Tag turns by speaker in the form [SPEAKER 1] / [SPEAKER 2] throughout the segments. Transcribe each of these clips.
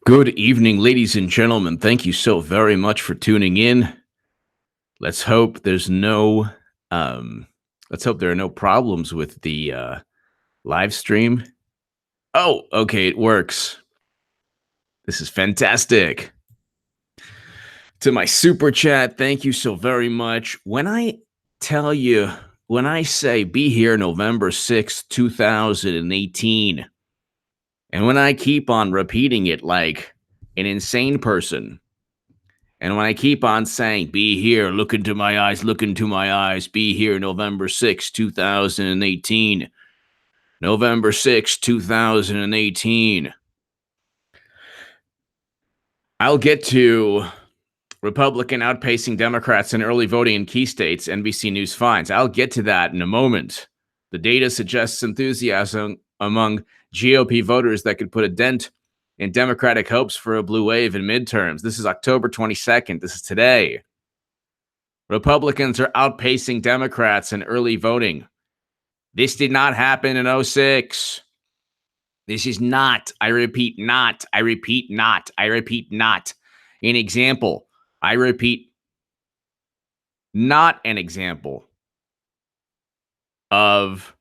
[SPEAKER 1] Good evening, ladies and gentlemen. Thank you so very much for tuning in. Let's hope there's no let's hope there are no problems with the live stream. Oh, okay, it works. This is fantastic. To my super chat, thank you so very much. When I say be here November 6th, 2018, and when I keep on repeating it like an insane person, and when I keep on saying, be here, look into my eyes, be here November 6, 2018, November 6, 2018, I'll get to Republican outpacing Democrats in early voting in key states, NBC News finds. I'll get to that in a moment. The data suggests enthusiasm among GOP voters that could put a dent in Democratic hopes for a blue wave in midterms. This is October 22nd. This is today. Republicans are outpacing Democrats in early voting. This did not happen in 2006. This is not, I repeat, not, I repeat, not, I repeat, not an example. I repeat, not an example of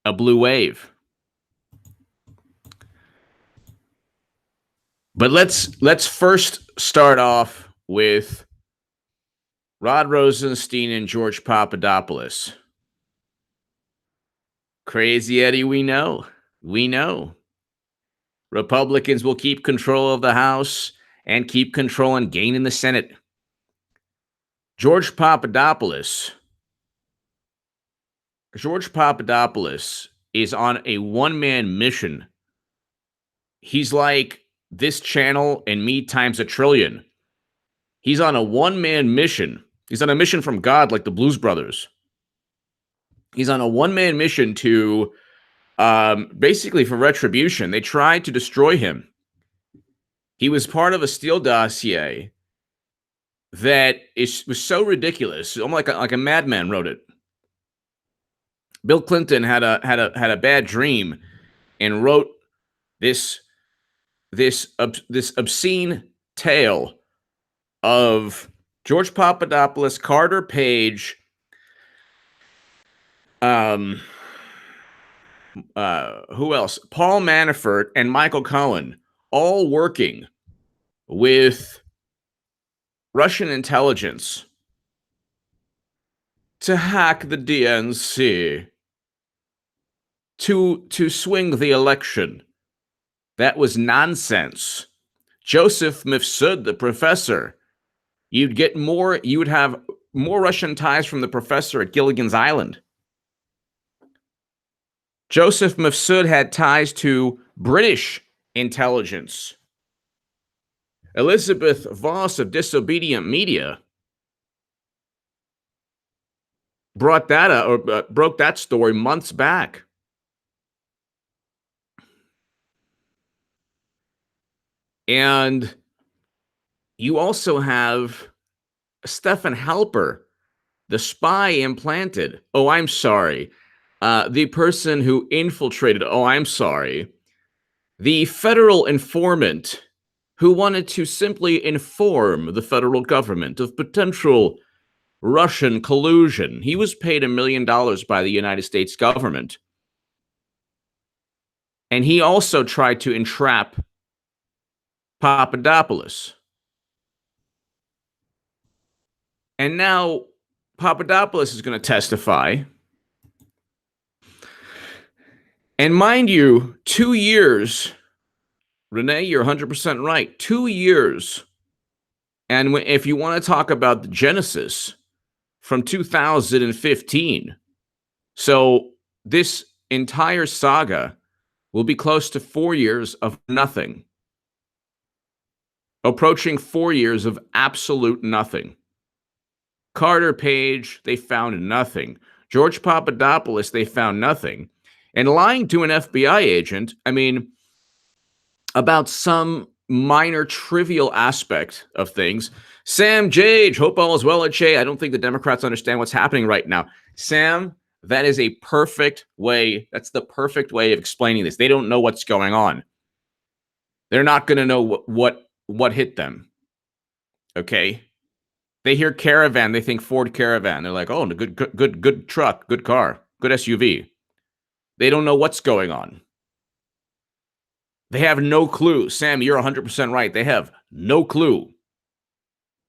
[SPEAKER 1] a blue wave. But let's first start off with Rod Rosenstein and George Papadopoulos. Crazy Eddie, we know. We know. Republicans will keep control of the House and keep control and gain in the Senate. George Papadopoulos is on a one-man mission. He's like this channel and me times a trillion. He's on a one-man mission. He's on a mission from God like the Blues Brothers. He's on a one-man mission to basically for retribution. They tried to destroy him. He was part of a Steele dossier that was so ridiculous, almost like a madman wrote it. Bill Clinton had a bad dream and wrote this obscene tale of George Papadopoulos, Carter Page, who else? Paul Manafort and Michael Cohen, all working with Russian intelligence to hack the DNC, to swing the election. That was nonsense. Joseph Mifsud, the professor, you would have more Russian ties from the professor at Gilligan's Island. Joseph Mifsud had ties to British intelligence. Elizabeth Voss of Disobedient Media broke that story months back. And you also have Stephen Halper, the spy implanted. Oh, I'm sorry. The person who infiltrated. Oh, I'm sorry. The federal informant who wanted to simply inform the federal government of potential Russian collusion. He was paid $1 million by the United States government. And he also tried to entrap Papadopoulos. And now Papadopoulos is going to testify. And mind you, 2 years, Renee, you're 100% right. 2 years. And if you want to talk about the genesis from 2015, so this entire saga will be close to 4 years of nothing. Approaching 4 years of absolute nothing. Carter Page, they found nothing. George Papadopoulos, they found nothing. And lying to an FBI agent, I mean, about some minor trivial aspect of things. Sam Jage, hope all is well at Jay. I don't think the Democrats understand what's happening right now. Sam, That is a perfect way. That's the perfect way of explaining this. They don't know what's going on. They're not going to know what hit them. Okay. They hear Caravan, they think Ford Caravan. They're like, oh, good truck, good car, good SUV. They don't know what's going on. They have no clue. Sam, you're 100% right. They have no clue.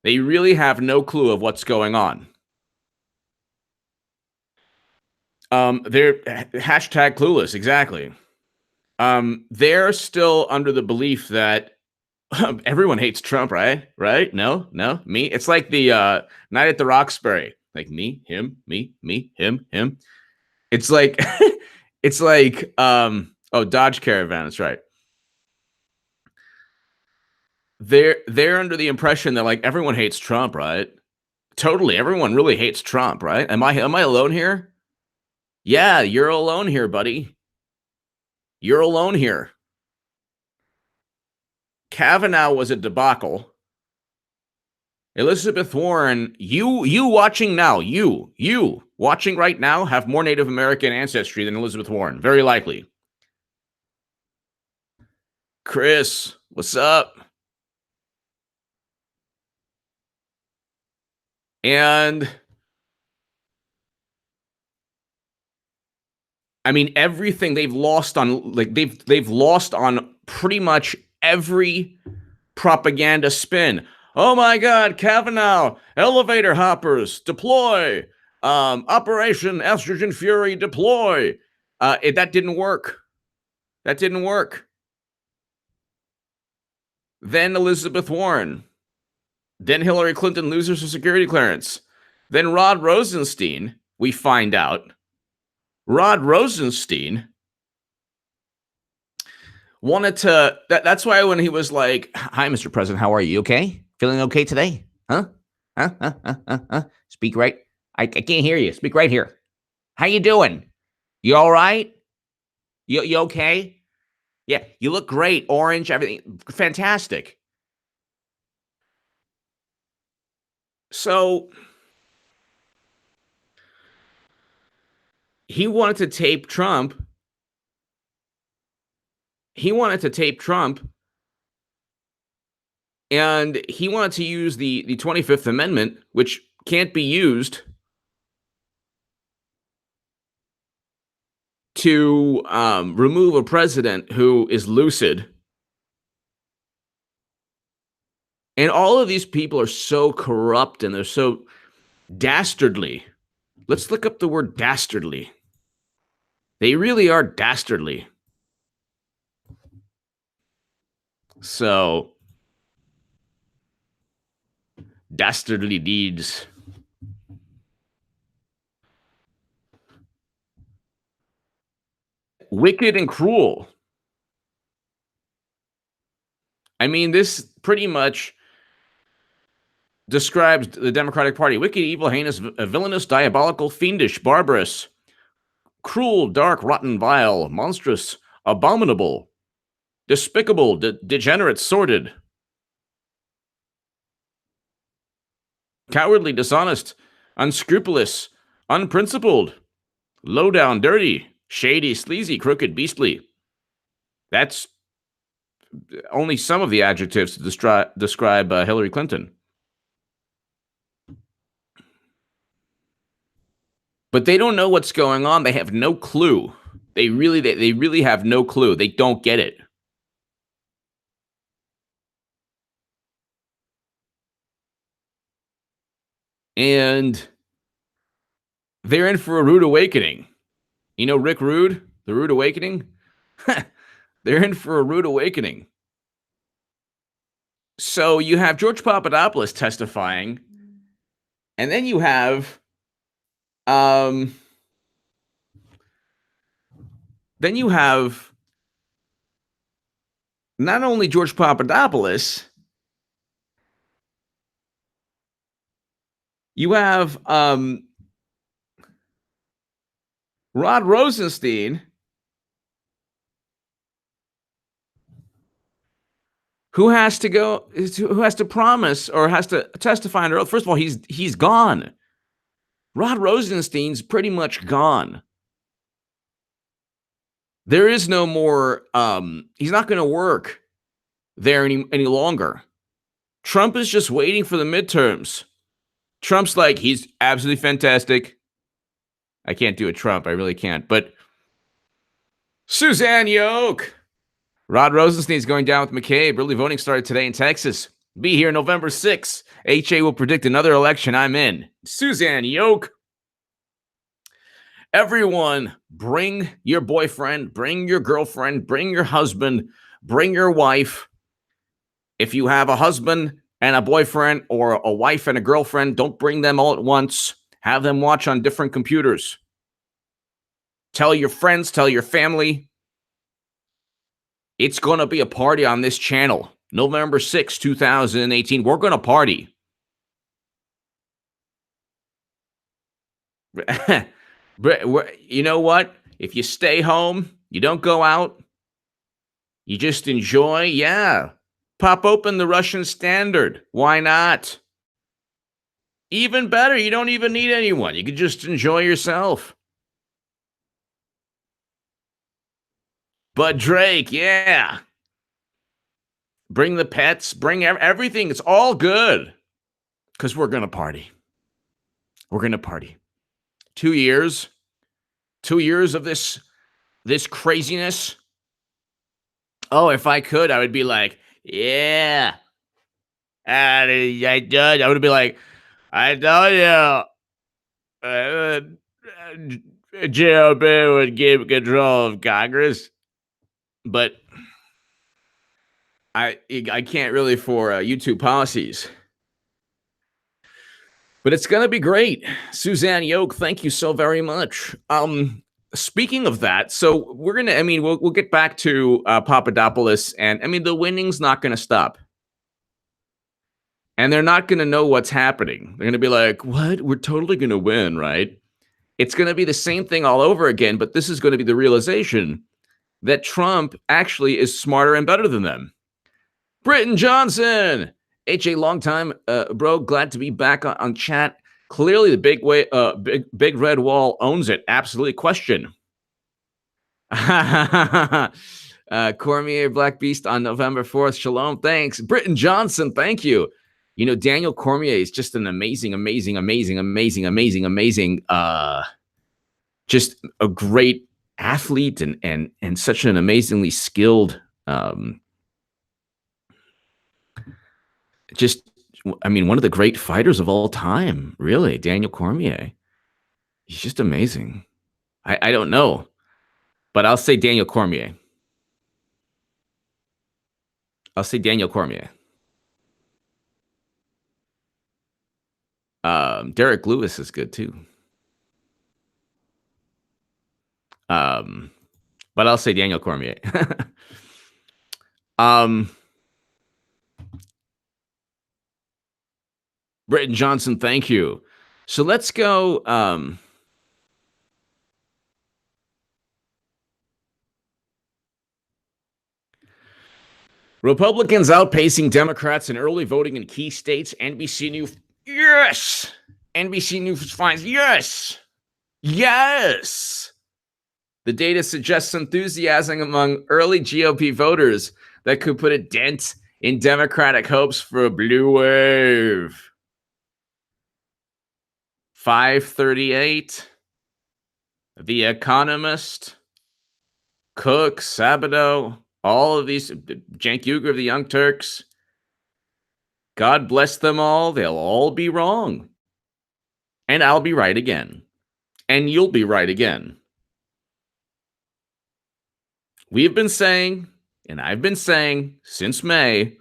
[SPEAKER 1] They really have no clue of what's going on. They're hashtag clueless, exactly. They're still under the belief that everyone hates Trump, right? Right? No, me. It's like the Night at the Roxbury. Like me, him, him. It's like it's like Dodge Caravan, that's right. They're under the impression that like everyone hates Trump, right? Totally. Everyone really hates Trump, right? Am I alone here? Yeah, you're alone here, buddy. You're alone here. Kavanaugh was a debacle. Elizabeth Warren, you watching now, you watching right now have more Native American ancestry than Elizabeth Warren, very likely. Chris, what's up? And I mean, everything they've lost on, like they've lost on pretty much every propaganda spin. Oh my God, Kavanaugh, elevator hoppers, deploy. Operation Estrogen Fury, deploy. That didn't work. That didn't work. Then Elizabeth Warren. Then Hillary Clinton loses her security clearance. Then Rod Rosenstein, we find out. Rod Rosenstein wanted to, that's why when he was like, hi, Mr. President, how are you? Okay? Feeling okay today? Huh? Speak right. I can't hear you. Speak right here. How you doing? You all right? You okay? Yeah, you look great. Orange, everything. Fantastic. So he wanted to tape Trump. And he wanted to use the 25th Amendment, which can't be used to remove a president who is lucid. And all of these people are so corrupt and they're so dastardly. Let's look up the word dastardly. They really are dastardly. So, dastardly deeds. Wicked and cruel. I mean, this pretty much describes the Democratic Party. Wicked, evil, heinous, villainous, diabolical, fiendish, barbarous, cruel, dark, rotten, vile, monstrous, abominable, despicable, degenerate, sordid, cowardly, dishonest, unscrupulous, unprincipled, low down, dirty, shady, sleazy, crooked, beastly. That's only some of the adjectives to describe Hillary Clinton. But they don't know what's going on. They have no clue. They really have no clue. They don't get it. And they're in for a rude awakening. You know Rick Rude, the Rude Awakening? They're in for a rude awakening. So you have George Papadopoulos testifying, and then you have not only George Papadopoulos, you have Rod Rosenstein, who has to promise or has to testify under oath. First of all, he's gone. Rod Rosenstein's pretty much gone. There is no more, he's not going to work there any longer. Trump is just waiting for the midterms. Trump's like, he's absolutely fantastic. I can't do a Trump. I really can't. But Suzanne Yoke. Rod Rosenstein is going down with McCabe. Early voting started today in Texas. Be here November 6th. HA will predict another election. I'm in. Suzanne Yoke. Everyone, bring your boyfriend, bring your girlfriend, bring your husband, bring your wife. If you have a husband and a boyfriend or a wife and a girlfriend, don't bring them all at once. Have them watch on different computers. Tell your friends, tell your family. It's going to be a party on this channel. November 6, 2018. We're going to party. You know what? If you stay home, you don't go out, you just enjoy, yeah. Pop open the Russian Standard. Why not? Even better, you don't even need anyone. You can just enjoy yourself. But Drake, yeah. Bring the pets, bring everything. It's all good. Because we're going to party. We're going to party. 2 years. 2 years of this craziness. Oh, if I could, I would be like, yeah. I would be like, I told you, GOP would keep control of Congress. But I can't really for YouTube policies. But it's going to be great. Suzanne Yoke, thank you so very much. Speaking of that, so we're going to, we'll get back to Papadopoulos. And the winning's not going to stop. And they're not going to know what's happening. They're going to be like, what? We're totally going to win, right? It's going to be the same thing all over again. But this is going to be the realization that Trump actually is smarter and better than them. Britton Johnson, HA, long time, bro. Glad to be back on chat. Clearly, the big red wall owns it. Absolutely. Question. Cormier Black Beast on November 4th. Shalom. Thanks. Britton Johnson. Thank you. You know, Daniel Cormier is just an amazing, just a great athlete and such an amazingly skilled, one of the great fighters of all time, really, Daniel Cormier. He's just amazing. I don't know, but I'll say Daniel Cormier. Derek Lewis is good too. But I'll say Daniel Cormier. Britton Johnson, thank you. So let's go. Republicans outpacing Democrats in early voting in key states. NBC News. Yes. NBC News finds yes. Yes. The data suggests enthusiasm among early GOP voters that could put a dent in Democratic hopes for a blue wave. 538. The Economist. Cook, Sabato, all of these, Cenk Uygur of the Young Turks. God bless them all. They'll all be wrong. And I'll be right again. And you'll be right again. We have been saying, and I've been saying since May,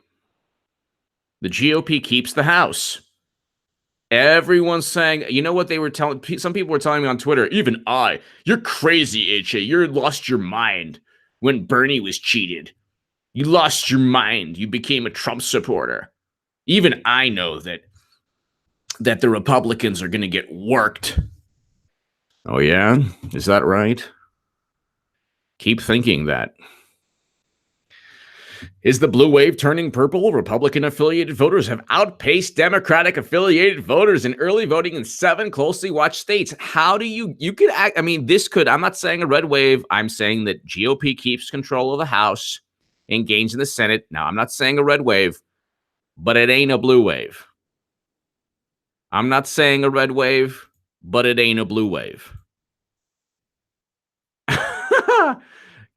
[SPEAKER 1] the GOP keeps the House. Everyone's saying, you know what they were telling, some people were telling me on Twitter, even you're crazy, HA. You lost your mind when Bernie was cheated. You lost your mind. You became a Trump supporter. Even I know that the Republicans are going to get worked. Oh, yeah? Is that right? Keep thinking that. Is the blue wave turning purple? Republican-affiliated voters have outpaced Democratic-affiliated voters in early voting in 7 closely watched states. How do you could act? I mean, this could. I'm not saying a red wave. I'm saying that GOP keeps control of the House and gains in the Senate. Now, I'm not saying a red wave, but it ain't a blue wave. I'm not saying a red wave, but it ain't a blue wave.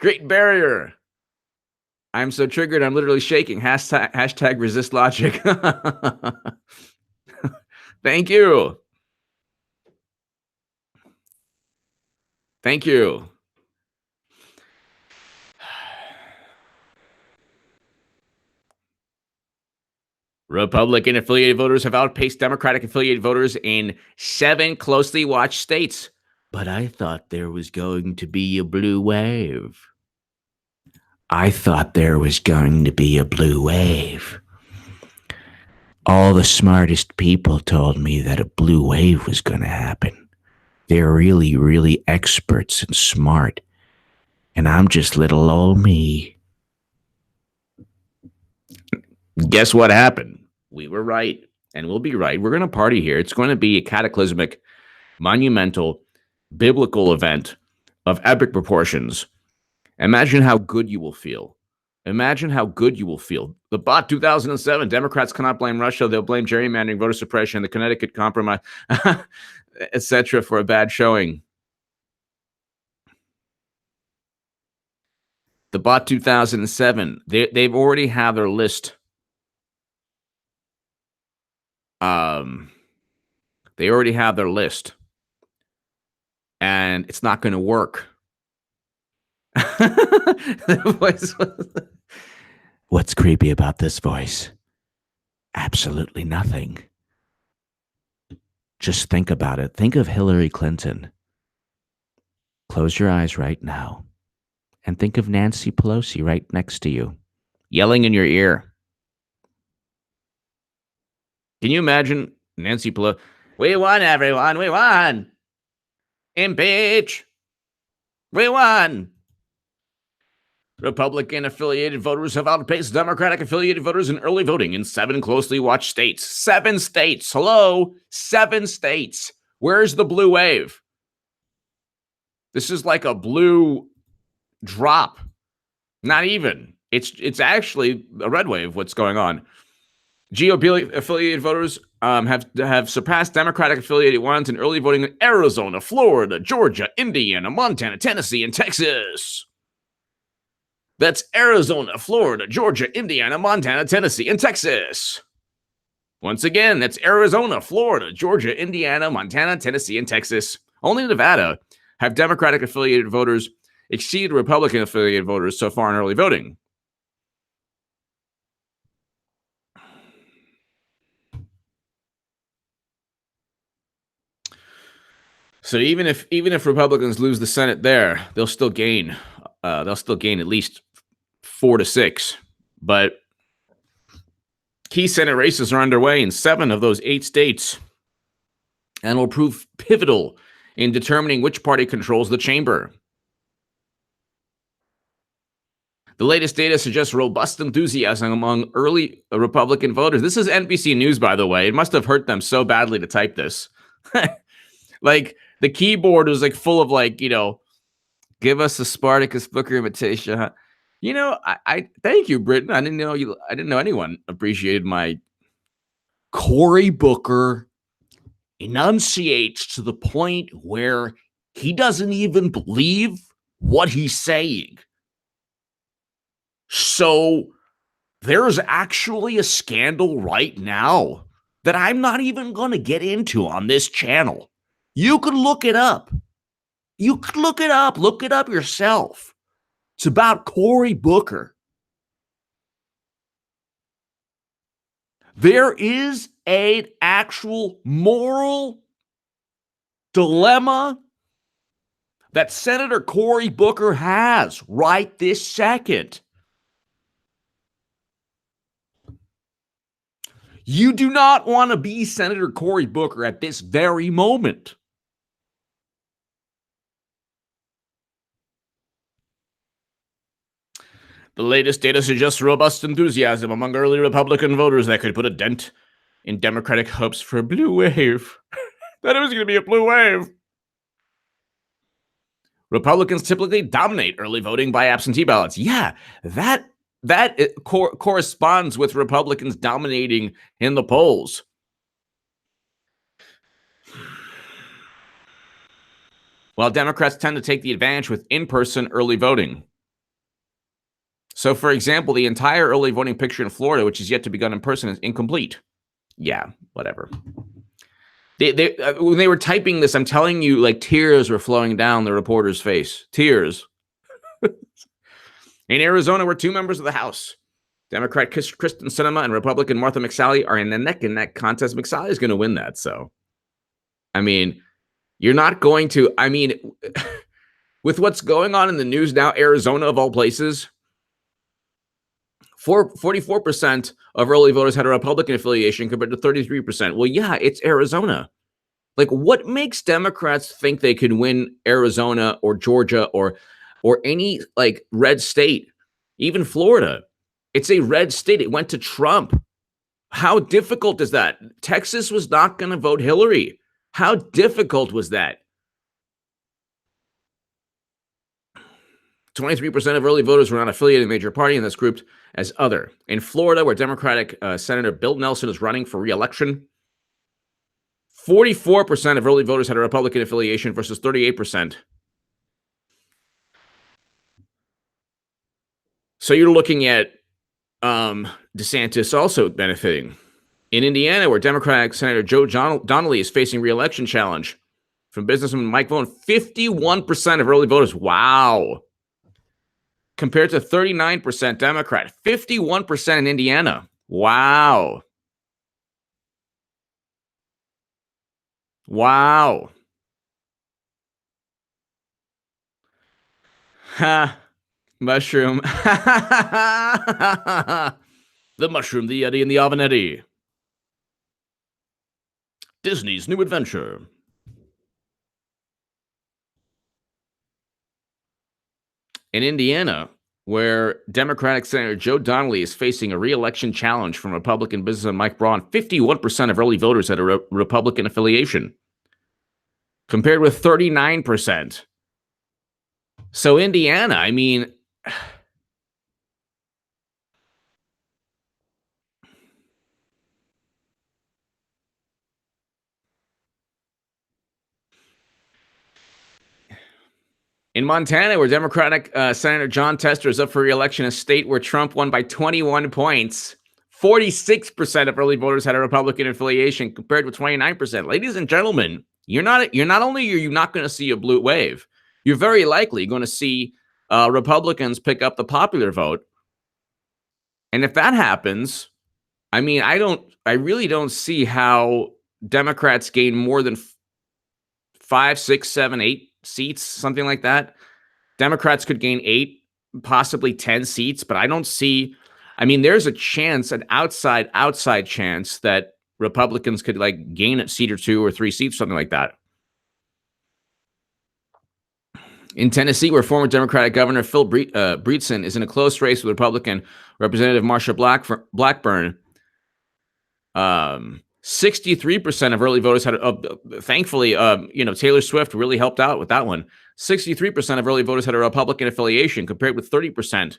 [SPEAKER 1] Great Barrier. I'm so triggered, I'm literally shaking. Hashtag resist logic. Thank you. Thank you. Republican-affiliated voters have outpaced Democratic-affiliated voters in 7 closely watched states. But I thought there was going to be a blue wave. I thought there was going to be a blue wave. All the smartest people told me that a blue wave was going to happen. They're really, really experts and smart. And I'm just little old me. Guess what happened? We were right, and we'll be right. We're going to party here. It's going to be a cataclysmic, monumental, biblical event of epic proportions. Imagine how good you will feel. Imagine how good you will feel. The bot 2007, Democrats cannot blame Russia. They'll blame gerrymandering, voter suppression, the Connecticut compromise, etc. for a bad showing. The bot 2007, they've already have their list. They already have their list. And it's not going to work. What's creepy about this voice? Absolutely nothing. Just think about it. Think of Hillary Clinton. Close your eyes right now and think of Nancy Pelosi right next to you, yelling in your ear. Can you imagine Nancy Pelosi? We won, everyone. We won. Impeach. We won. Republican-affiliated voters have outpaced Democratic-affiliated voters in early voting in 7 closely watched states. 7 states. Hello? 7 states. Where's the blue wave? This is like a blue drop. Not even. It's actually a red wave, what's going on. GOP-affiliated voters have surpassed Democratic-affiliated ones in early voting in Arizona, Florida, Georgia, Indiana, Montana, Tennessee, and Texas. That's Arizona, Florida, Georgia, Indiana, Montana, Tennessee, and Texas. Once again, that's Arizona, Florida, Georgia, Indiana, Montana, Tennessee, and Texas. Only Nevada have Democratic-affiliated voters exceed Republican-affiliated voters so far in early voting. So even if Republicans lose the Senate there, they'll still gain. They'll still gain at least 4 to 6. But key Senate races are underway in 7 of those 8 states, and will prove pivotal in determining which party controls the chamber. The latest data suggests robust enthusiasm among early Republican voters. This is NBC News, by the way. It must have hurt them so badly to type this. Like, the keyboard was like full of like, give us a Spartacus Booker imitation. Huh? I thank you, Britton. I didn't know anyone appreciated my Cory Booker enunciates to the point where he doesn't even believe what he's saying. So there's actually a scandal right now that I'm not even going to get into on this channel. You can look it up. You can look it up. Look it up yourself. It's about Cory Booker. There is an actual moral dilemma that Senator Cory Booker has right this second. You do not want to be Senator Cory Booker at this very moment. The latest data suggests robust enthusiasm among early Republican voters that could put a dent in Democratic hopes for a blue wave. That it was going to be a blue wave. Republicans typically dominate early voting by absentee ballots. Yeah, that corresponds with Republicans dominating in the polls. While Democrats tend to take the advantage with in-person early voting. So, for example, the entire early voting picture in Florida, which is yet to be done in person, is incomplete. Yeah, whatever. When they were typing this, I'm telling you, like tears were flowing down the reporter's face. Tears. In Arizona, where two members of the House, Democrat Kristen Sinema and Republican Martha McSally, are in a neck-and-neck contest. McSally is going to win that. So, I mean, you're not going to. I mean, with what's going on in the news now, Arizona of all places, 44% of early voters had a Republican affiliation compared to 33%. Well, yeah, it's Arizona. Like, what makes Democrats think they can win Arizona or Georgia or any like red state, even Florida? It's a red state. It went to Trump. How difficult is that? Texas was not going to vote Hillary. How difficult was that? 23% of early voters were not affiliated in a major party, and that's grouped as other. In Florida, where Democratic Senator Bill Nelson is running for re-election, 44% of early voters had a Republican affiliation versus 38%. So you're looking at DeSantis also benefiting. In Indiana, where Democratic Senator Joe Donnelly is facing re-election challenge from businessman Mike Vaughn, 51% of early voters. Wow. Compared to 39% Democrat, 51% in Indiana. Wow. Wow. Ha. Mushroom. The mushroom, the Yeti, and the Avenetti. Disney's new adventure. In Indiana, where Democratic Senator Joe Donnelly is facing a re-election challenge from Republican businessman Mike Braun, 51% of early voters had a Republican affiliation, compared with 39%. So Indiana, I mean, in Montana, where Democratic Senator John Tester is up for re-election, a state where Trump won by 21 points, 46% of early voters had a Republican affiliation, compared with 29%. Ladies and gentlemen, you're not only are you not going to see a blue wave, you're very likely going to see Republicans pick up the popular vote. And if that happens, I mean, I really don't see how Democrats gain more than 5, 6, 7, 8 seats, something like that. Democrats could gain 8, possibly 10 seats, but I don't see. I mean, there's a chance, an outside chance that Republicans could like gain a seat or 2 or 3 seats, something like that. In Tennessee, where former Democratic Governor Phil Breedson is in a close race with Republican Representative Marsha Blackburn, 63% of early voters had, thankfully, Taylor Swift really helped out with that one. 63% of early voters had a Republican affiliation, compared with 30%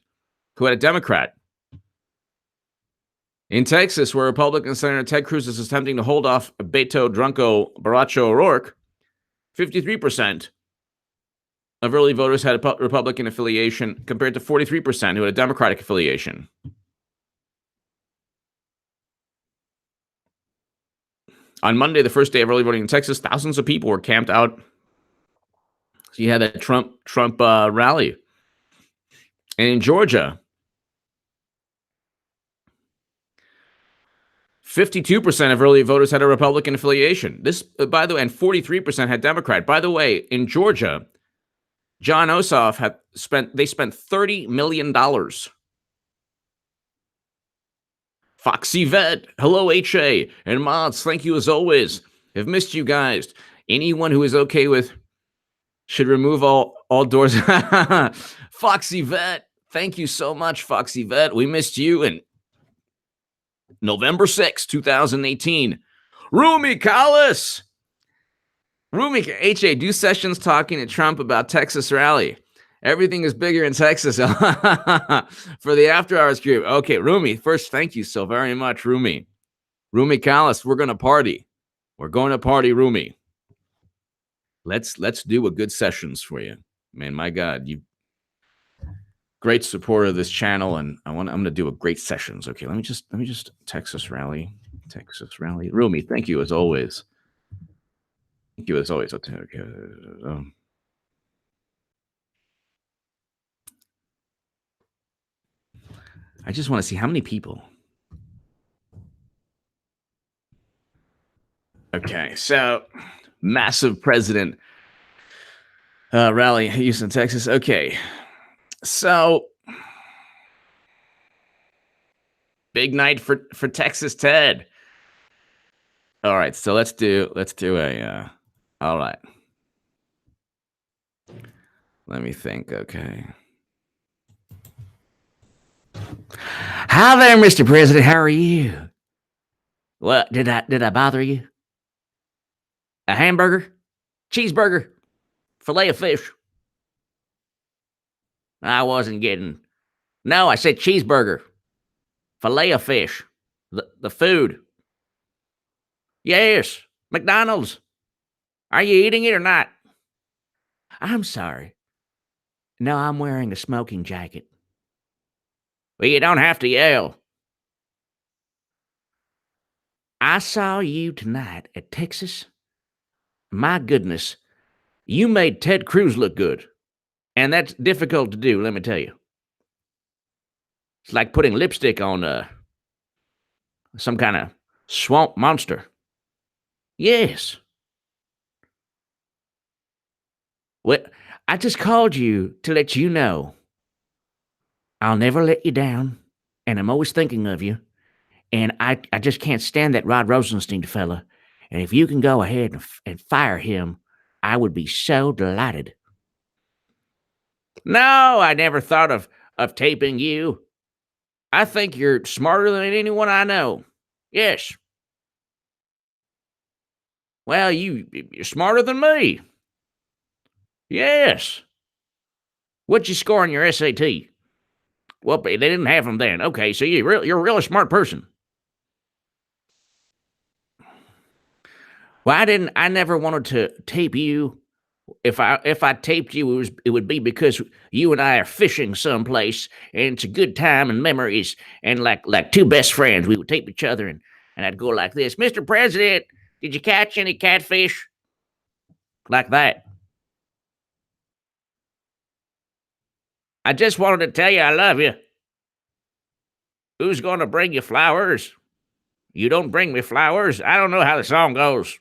[SPEAKER 1] who had a Democrat. In Texas, where Republican Senator Ted Cruz is attempting to hold off Beto Drunko Baracho O'Rourke, 53% of early voters had a Republican affiliation, compared to 43% who had a Democratic affiliation. On Monday, the first day of early voting in Texas, thousands of people were camped out. So you had that Trump rally. And in Georgia, 52% of early voters had a Republican affiliation. This, by the way, and 43% had Democrat. By the way, in Georgia, John Ossoff spent $30 million. Foxy Vet, hello HA, and Mods, thank you as always. I've missed you guys. Anyone who is okay with should remove all doors. Foxy Vet, Thank you so much, Foxy Vet. We missed you. And November 6th, 2018. Rumi Collis. Rumi, HA, do sessions talking to Trump about Texas rally. Everything is bigger in Texas. For the After Hours group. Okay, Rumi, first, thank you so very much, Rumi. Rumi Collis, we're going to party. We're going to party, Rumi. Let's do a good sessions for you. Man, my God, you great supporter of this channel, and I'm gonna do a great sessions. Okay, let me just Texas rally. Rumi, thank you as always. Thank you as always. Okay. I just want to see how many people. Okay, so massive president rally, Houston, Texas. Okay, so big night for Texas Ted. All right, so let's do a. All right, let me think. Okay. Hi there, Mr. President. How are you? What did I bother you? A hamburger, cheeseburger, fillet of fish. I wasn't getting. No, I said cheeseburger, fillet of fish, the food. Yes, McDonald's. Are you eating it or not? I'm sorry. No, I'm wearing a smoking jacket. Well, you don't have to yell. I saw you tonight at Texas. My goodness, you made Ted Cruz look good. And that's difficult to do, let me tell you. It's like putting lipstick on some kind of swamp monster. Yes. Well, I just called you to let you know I'll never let you down, and I'm always thinking of you. And I just can't stand that Rod Rosenstein fella. And if you can go ahead and fire him, I would be so delighted. No, I never thought of taping you. I think you're smarter than anyone I know. Yes. Well, you're smarter than me. Yes. What'd you score on your SAT? Well, they didn't have them then. Okay, so you're a really smart person. Well, I never wanted to tape you. If I taped you, it would be because you and I are fishing someplace, and it's a good time and memories, and like two best friends, we would tape each other, and I'd go like this, Mr. President, did you catch any catfish? Like that. I just wanted to tell you I love you. Who's going to bring you flowers? You don't bring me flowers. I don't know how the song goes.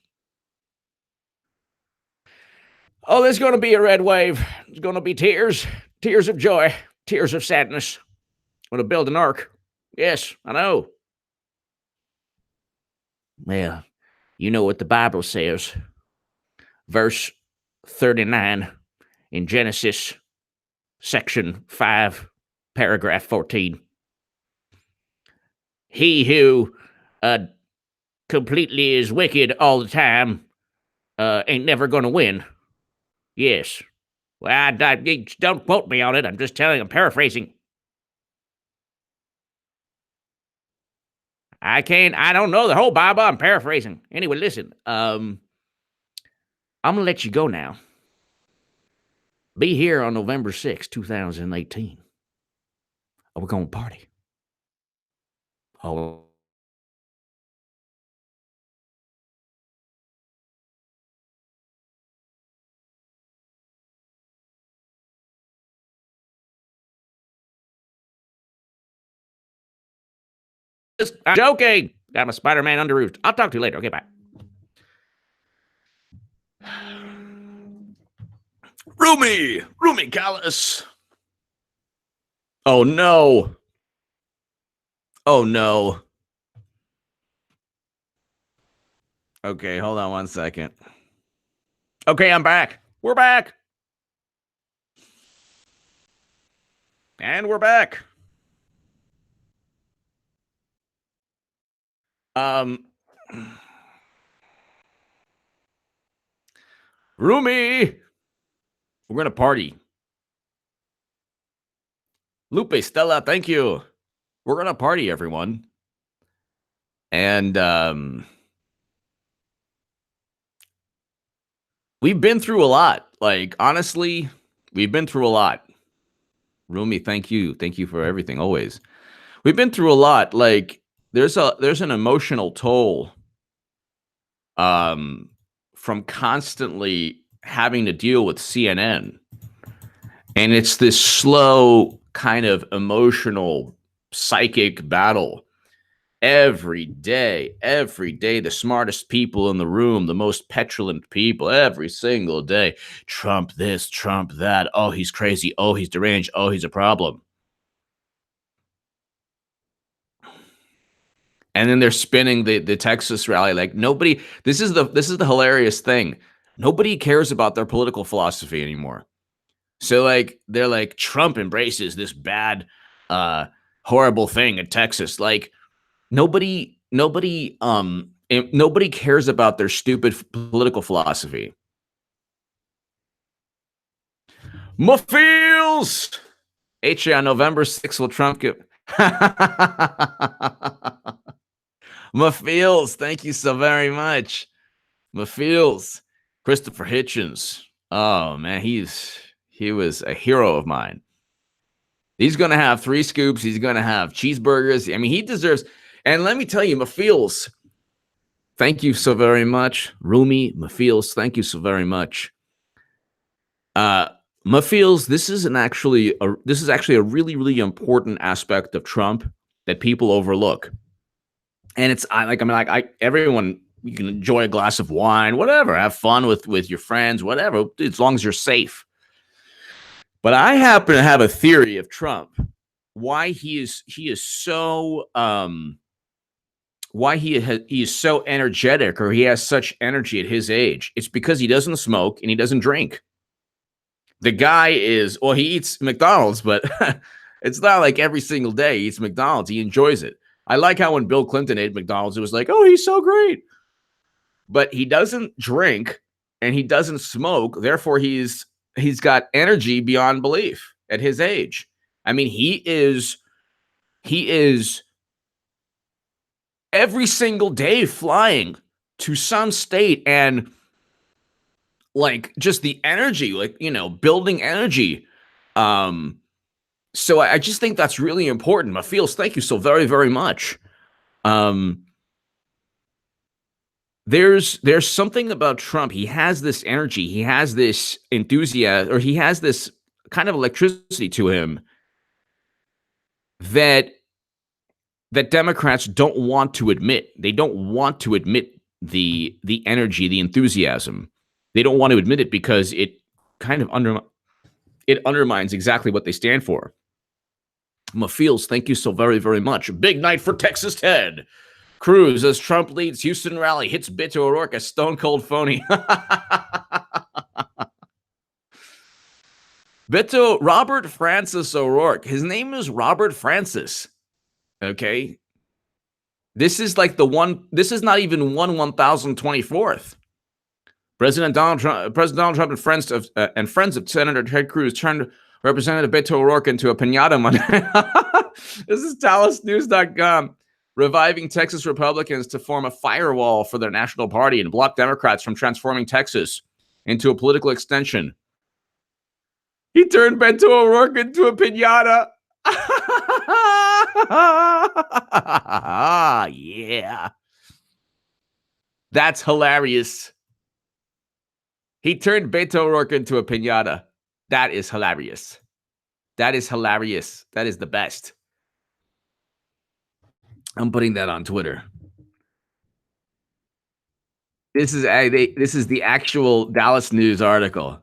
[SPEAKER 1] Oh, there's going to be a red wave. There's going to be tears of joy, tears of sadness. I'm going to build an ark. Yes, I know. Well, you know what the Bible says. Verse 39 in Genesis, section 5, paragraph 14. He who completely is wicked all the time ain't never going to win. Yes. Well, don't quote me on it. I'm just telling. I'm paraphrasing. I don't know the whole Bible. I'm paraphrasing. Anyway, listen. I'm gonna let you go now. Be here on November 6th, 2018. We're gonna party. Oh. I'm joking. Got my Spider-Man under roost. I'll talk to you later. Okay, bye. Rumi Callis. Oh no. Oh no. Okay, hold on one second. Okay, I'm back. We're back. And we're back. Rumi, we're gonna party. Lupe, Stella, thank you. We're gonna party, everyone. And we've been through a lot. Like, honestly, we've been through a lot. Rumi, thank you. Thank you for everything, always. We've been through a lot. Like, there's an emotional toll from constantly having to deal with CNN. And it's this slow kind of emotional psychic battle every day, the smartest people in the room, the most petulant people, every single day. Trump this, Trump that. Oh, he's crazy. Oh, he's deranged. Oh, he's a problem. And then they're spinning the Texas rally like nobody. This is the hilarious thing. Nobody cares about their political philosophy anymore. So like they're like Trump embraces this bad, horrible thing in Texas. Like nobody cares about their stupid political philosophy. Muffiels! HA on November 6th will Trump give Muffiels, thank you so very much. Muffiels. Christopher Hitchens. Oh man, he was a hero of mine. He's gonna have 3 scoops, he's gonna have cheeseburgers. I mean, he deserves, and let me tell you, Muffiels, thank you so very much. Rumi, Muffiels, thank you so very much. Muffiels, this is actually a really, really important aspect of Trump that people overlook. And it's everyone, you can enjoy a glass of wine, whatever, have fun with your friends, whatever, as long as you're safe. But I happen to have a theory of Trump, why he is so why he is so energetic, or he has such energy at his age. It's because he doesn't smoke and he doesn't drink. The guy is, well, he eats McDonald's, but it's not like every single day he eats McDonald's. He enjoys it. I like how when Bill Clinton ate McDonald's, it was like, oh, he's so great. But he doesn't drink and he doesn't smoke. Therefore, he's got energy beyond belief at his age. I mean, he is every single day flying to some state, and like just the energy, like, building energy. So I just think that's really important. Mafeels, thank you so very, very much. There's something about Trump. He has this energy, he has this enthusiasm, or he has this kind of electricity to him that Democrats don't want to admit. They don't want to admit the energy, the enthusiasm. They don't want to admit it because it kind of undermines exactly what they stand for. Mafeels, thank you so very, very much. Big night for Texas Ted. Cruz, as Trump leads Houston rally, hits Beto O'Rourke, a stone cold phony. Robert Francis O'Rourke. His name is Robert Francis. Okay. This is like this is not even 1/1024th. President Donald Trump and friends of Senator Ted Cruz turned Representative Beto O'Rourke into a piñata Monday. This is TalasNews.com. Reviving Texas Republicans to form a firewall for their national party and block Democrats from transforming Texas into a political extension. He turned Beto O'Rourke into a piñata. Yeah. That's hilarious. He turned Beto O'Rourke into a piñata. That is hilarious. That is hilarious. That is the best. I'm putting that on Twitter. This is the actual Dallas News article.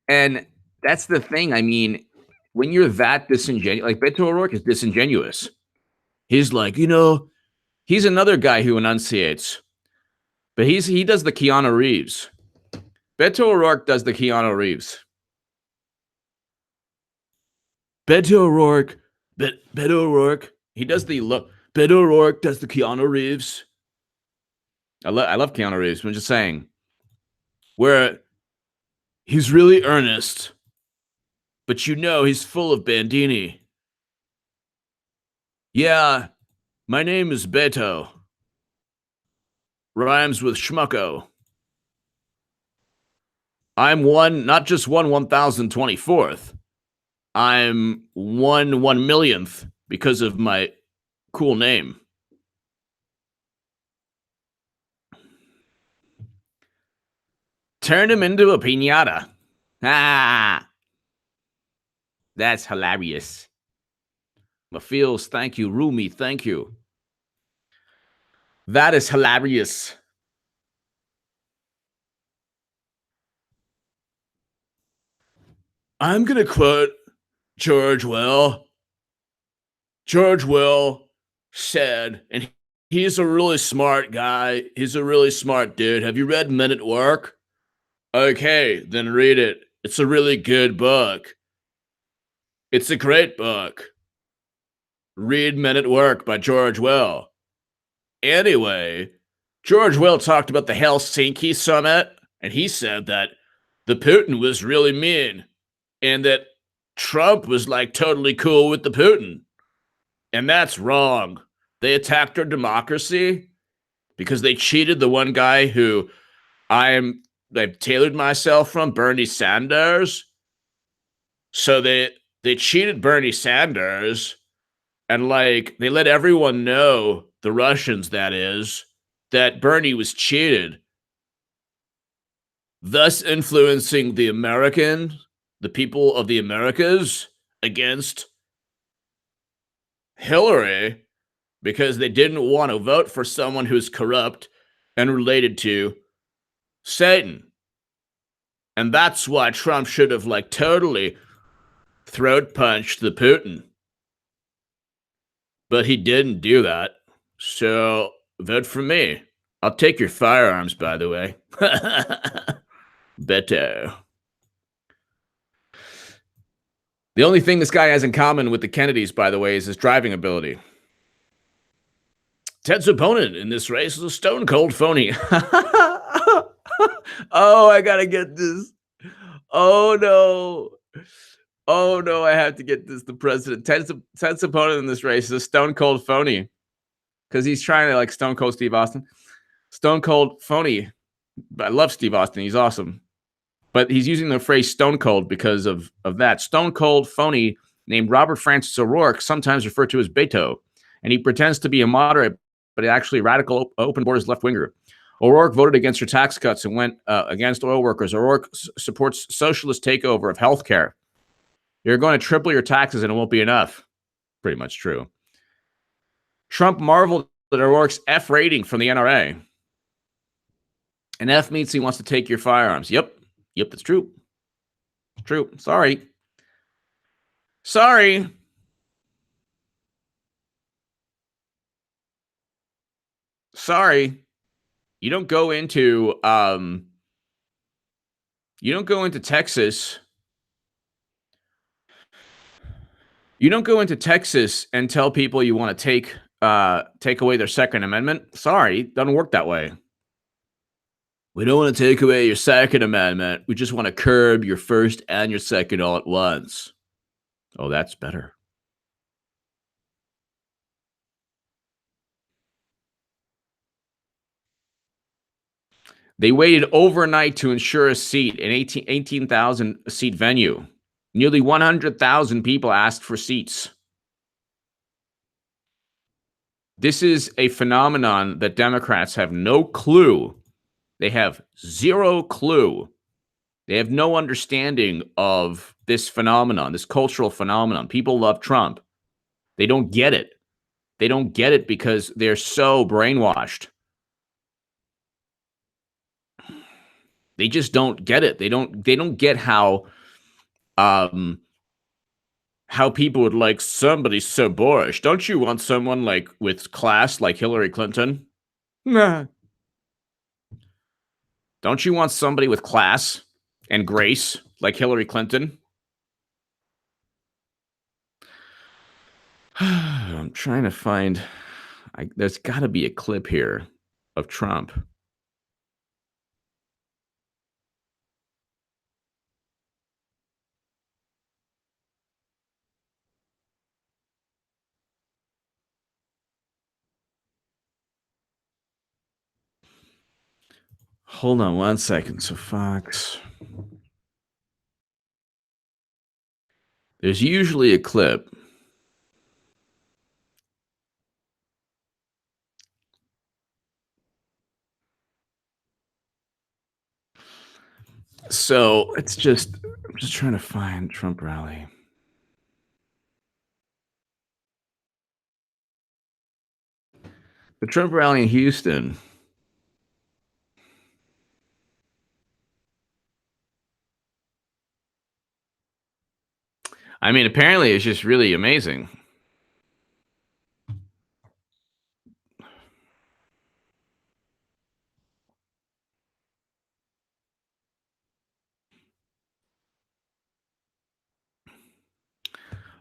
[SPEAKER 1] And that's the thing. I mean, when you're that disingenuous, like Beto O'Rourke is disingenuous. He's like, he's another guy who enunciates, but he does the Keanu Reeves. Beto O'Rourke does the Keanu Reeves. Beto O'Rourke. Beto O'Rourke. He does the look. Beto O'Rourke does the Keanu Reeves. I love Keanu Reeves. I'm just saying. Where he's really earnest, but you know he's full of Bandini. Yeah, my name is Beto. Rhymes with schmucko. I'm not just 1024th. I'm 1/1,000,000th because of my cool name. Turn him into a piñata. Ah, that's hilarious. Mafiels, thank you. Rumi, thank you. That is hilarious. I'm going to quote George Will. George Will said, and he's a really smart guy. He's a really smart dude. Have you read Men at Work? Okay, then read it. It's a really good book. It's a great book. Read Men at Work by George Will. Anyway, George Will talked about the Helsinki summit, and he said that the Putin was really mean and that Trump was like totally cool with the Putin. And that's wrong. They attacked our democracy because they cheated the one guy who I've tailored myself from, Bernie Sanders. So they cheated Bernie Sanders, and like they let everyone know, the Russians that is, that Bernie was cheated, thus influencing the people of the Americas against Hillary, because they didn't want to vote for someone who's corrupt and related to Satan. And that's why Trump should have like totally throat punched the Putin. But he didn't do that. So vote for me. I'll take your firearms, by the way. Beto. The only thing this guy has in common with the Kennedys, by the way, is his driving ability. Ted's opponent in this race is a stone cold phony. Oh, I gotta get this. Oh no. Oh no, I have to get this. The president. Ted's opponent in this race is a stone cold phony. Because he's trying to like stone cold Steve Austin. Stone cold phony. I love Steve Austin. He's awesome. But he's using the phrase stone cold because of that. Stone cold phony named Robert Francis O'Rourke, sometimes referred to as Beto. And he pretends to be a moderate, but actually radical open borders left winger. O'Rourke voted against her tax cuts and went against oil workers. O'Rourke supports socialist takeover of healthcare. You're going to triple your taxes and it won't be enough. Pretty much true. Trump marveled at O'Rourke's F rating from the NRA. An F means he wants to take your firearms. Yep, that's true. True. Sorry. You don't go into Texas. You don't go into Texas and tell people you want to take away their Second Amendment. Sorry, it doesn't work that way. We don't want to take away your Second Amendment. We just want to curb your First and your Second all at once. Oh, that's better. They waited overnight to ensure a seat, an 18,000 seat venue. Nearly 100,000 people asked for seats. This is a phenomenon that Democrats have no clue. They have zero clue. They have no understanding of this phenomenon, this cultural phenomenon. People love Trump. They don't get it. They don't get it because they're so brainwashed. They just don't get it. They don't get how people would like somebody so boorish. Don't you want someone like with class like Hillary Clinton? Nah. Don't you want somebody with class and grace like Hillary Clinton? I'm trying to find. There's got to be a clip here of Trump. Hold on one second. So Fox. There's usually a clip. So I'm just trying to find Trump rally. The Trump rally in Houston. I mean, apparently it's just really amazing.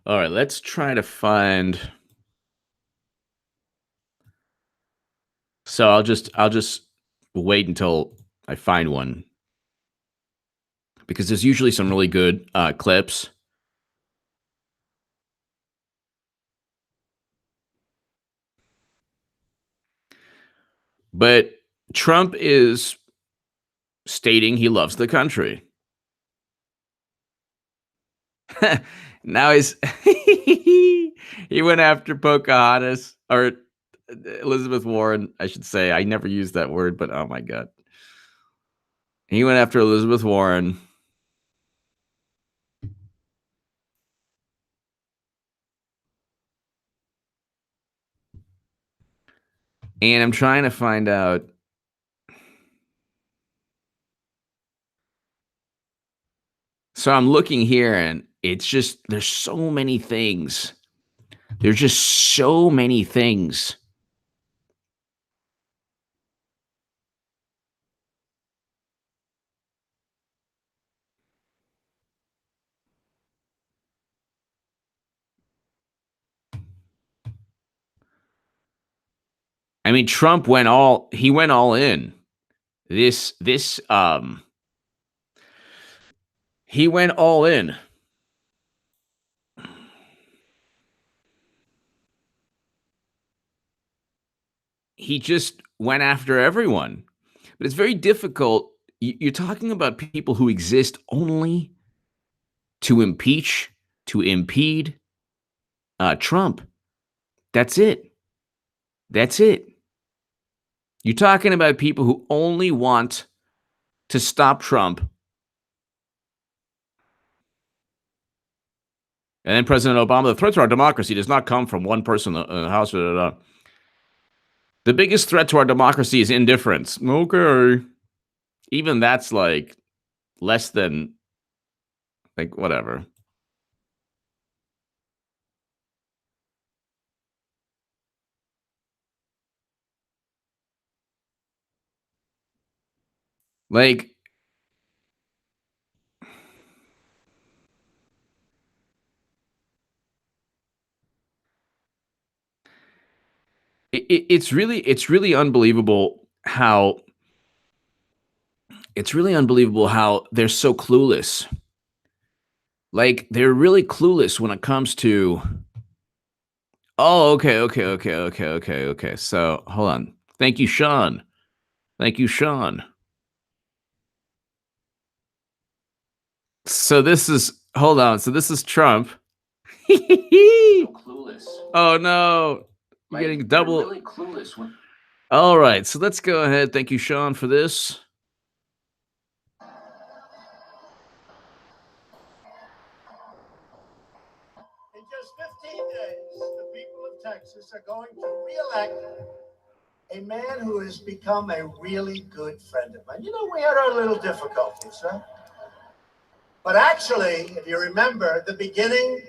[SPEAKER 1] All right, let's try to find. So I'll just wait until I find one because there's usually some really good clips. But Trump is stating he loves the country. Now he went after Pocahontas or Elizabeth Warren, I should say. I never used that word, but oh my God. He went after Elizabeth Warren. And I'm trying to find out. So I'm looking here and it's just, there's so many things. There's just so many things. I mean, Trump went all in. He went all in. He just went after everyone. But it's very difficult. You're talking about people who exist only to impeach, to impede Trump. That's it. That's it. You're talking about people who only want to stop Trump. And then President Obama, the threat to our democracy does not come from one person in the House. The biggest threat to our democracy is indifference. Okay. Even that's like less than, like, whatever. Like, it's really unbelievable how they're so clueless. Like, they're really clueless when it comes to. Oh, okay. So hold on. Thank you, Sean. So this is hold on. So this is Trump. Oh no. You're getting double. Really clueless. All right, so let's go ahead. Thank you, Sean, for this.
[SPEAKER 2] In just 15 days, the people of Texas are going to re-elect a man who has become a really good friend of mine. You know, we had our little difficulties, right? But actually, if you remember, the beginning,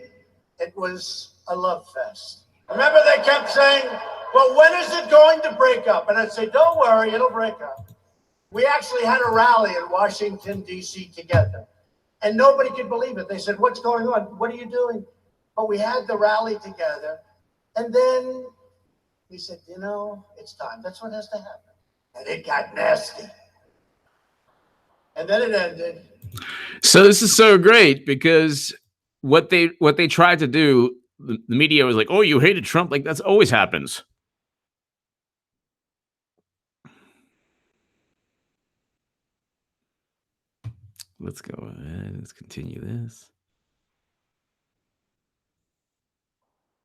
[SPEAKER 2] it was a love fest. Remember, they kept saying, well, when is it going to break up? And I'd say, don't worry, it'll break up. We actually had a rally in Washington, D.C. together. And nobody could believe it. They said, what's going on? What are you doing? But we had the rally together. And then he said, you know, it's time. That's what has to happen. And it got nasty. And then it ended.
[SPEAKER 1] So this is so great because what they tried to do, the media was like, oh, you hated Trump. Like, that's always happens. Let's go ahead. Let's continue this.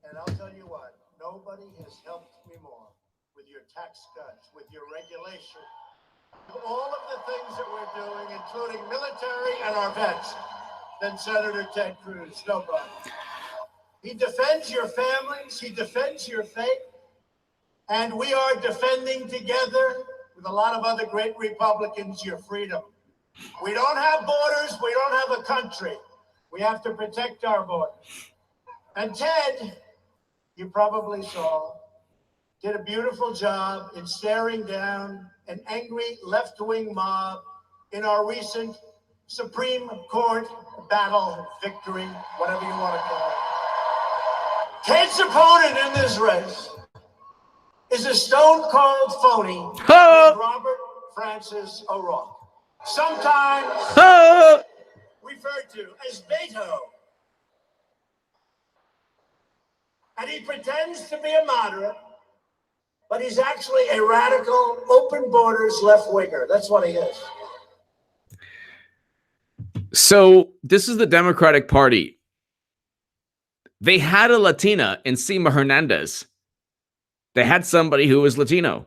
[SPEAKER 2] And I'll tell you what, nobody has helped me more with your tax cuts, with your regulation, with all of the things that we're doing, including military and our vets, than Senator Ted Cruz. Nobody. He defends your families. He defends your faith. And we are defending together with a lot of other great Republicans your freedom. We don't have borders. We don't have a country. We have to protect our borders. And Ted, you probably saw, did a beautiful job in staring down an angry left-wing mob in our recent Supreme Court battle victory, whatever you want to call it. Ted's opponent in this race is a stone-cold phony named Robert Francis O'Rourke, sometimes referred to as Beto. And he pretends to be a moderate, but he's actually a radical, open borders left-winger. That's what he is.
[SPEAKER 1] So this is the Democratic Party. They had a Latina in Sima Hernandez. They had somebody who was Latino,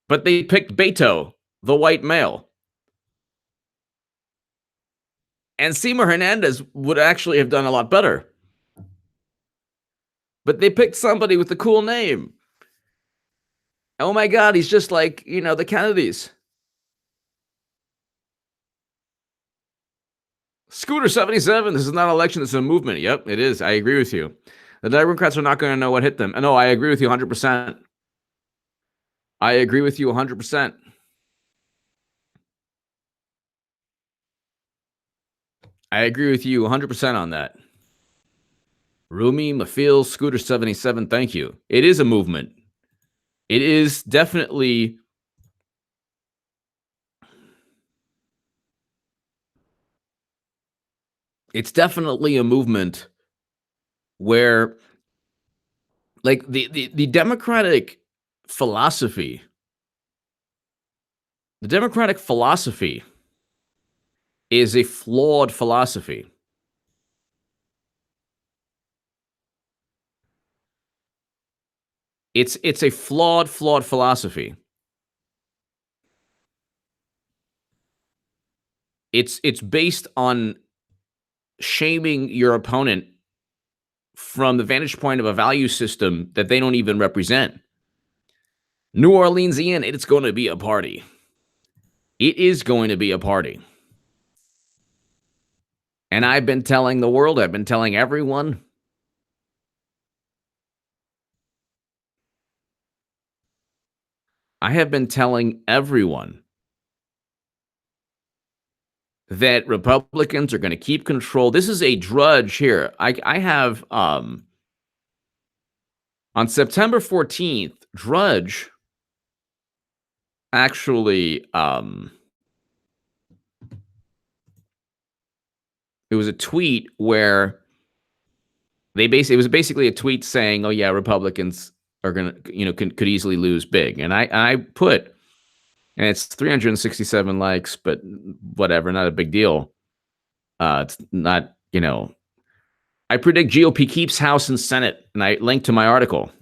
[SPEAKER 1] but they picked Beto, the white male. And Sima Hernandez would actually have done a lot better. But they picked somebody with a cool name. Oh my God, he's just like, you know, the Kennedys. Scooter 77, this is not an election, it's a movement. Yep, it is. I agree with you. The Democrats are not going to know what hit them. No, I agree with you 100%. I agree with you 100%. I agree with you 100% on that. Rumi, Mafil, Scooter 77, thank you. It is a movement. It is definitely... It's definitely a movement where, like, the Democratic philosophy, is a flawed philosophy. It's a flawed philosophy. It's based on shaming your opponent from the vantage point of a value system that they don't even represent. New Orleansian, it's going to be a party. It is going to be a party. And I've been telling the world, I've been telling everyone, I have been telling everyone that Republicans are going to keep control. This is a drudge here. I have, on September 14th, Drudge actually, it was a tweet where it was basically a tweet saying, oh yeah, Republicans are going to, you know, could easily lose big. And I put, and it's 367 likes, but whatever, not a big deal. It's not, you know, I predict GOP keeps House and Senate, and I linked to my article.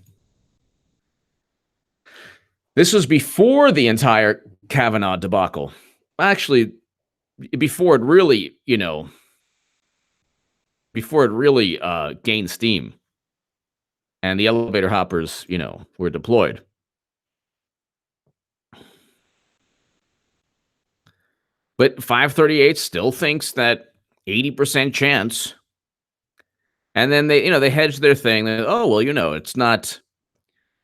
[SPEAKER 1] This was before the entire Kavanaugh debacle. Actually, before it really, you know, gained steam and the elevator hoppers, you know, were deployed. But 538 still thinks that 80% chance. And then they, you know, they hedge their thing. Oh, well, you know, it's not,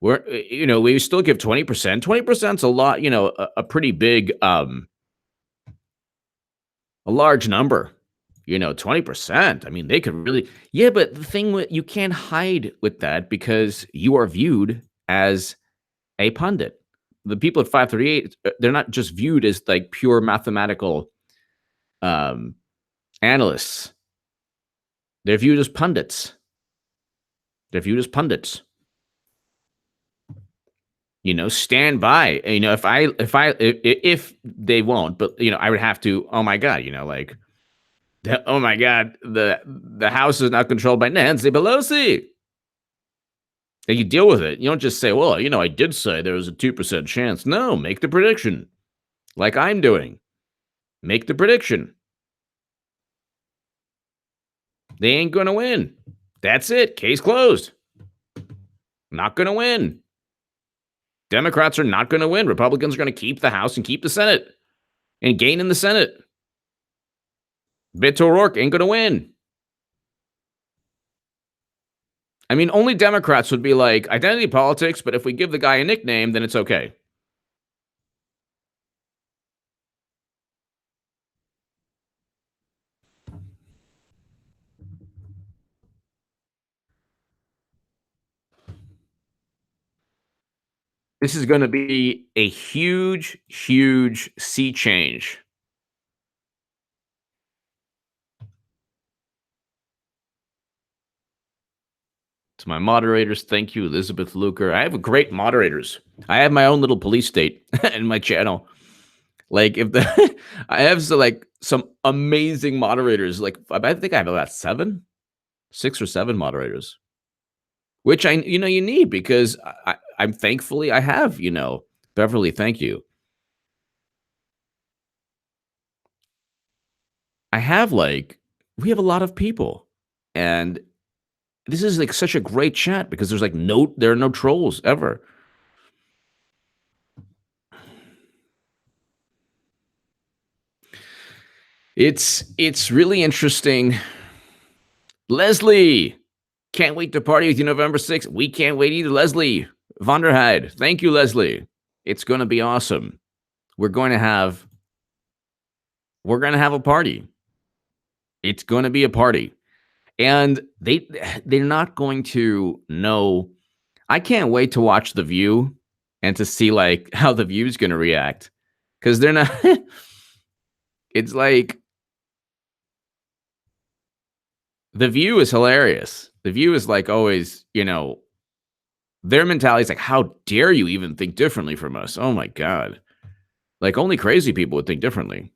[SPEAKER 1] we still give 20%. 20%'s a lot, you know, a pretty big, a large number. 20%. I mean, they could really, yeah, but the thing with you can't hide with that because you are viewed as a pundit. The people at 538, they're not just viewed as like pure mathematical um, analysts. They're viewed as pundits. They're viewed as pundits. Stand by. If they won't, but I would have to. Oh my God, oh my God, the House is not controlled by Nancy Pelosi. And you deal with it. You don't just say, well, I did say there was a 2% chance. No, make the prediction, like I'm doing. Make the prediction. They ain't gonna win. That's it. Case closed. Not gonna win. Democrats are not going to win. Republicans are going to keep the House and keep the Senate and gain in the Senate. Beto O'Rourke ain't going to win. I mean, only Democrats would be like identity politics, but if we give the guy a nickname, then it's okay. This is going to be a huge, huge sea change. To my moderators, thank you, Elizabeth Luker. I have great moderators. I have my own little police state in my channel. Like I have some amazing moderators. Like I think I have about 6 or 7 moderators, which you need because I'm thankfully I have, Beverly, thank you. I have we have a lot of people, and this is like such a great chat because there are no trolls ever. It's really interesting. Leslie, can't wait to party with you November 6th. We can't wait either. Leslie Vonderheide, thank you, Leslie. It's going to be awesome. We're going to have a party. It's going to be a party. And they're not going to know. I can't wait to watch The View and to see how The View is going to react, because they're not. It's like The View is hilarious. The View is always, their mentality is how dare you even think differently from us? Oh my God. Only crazy people would think differently.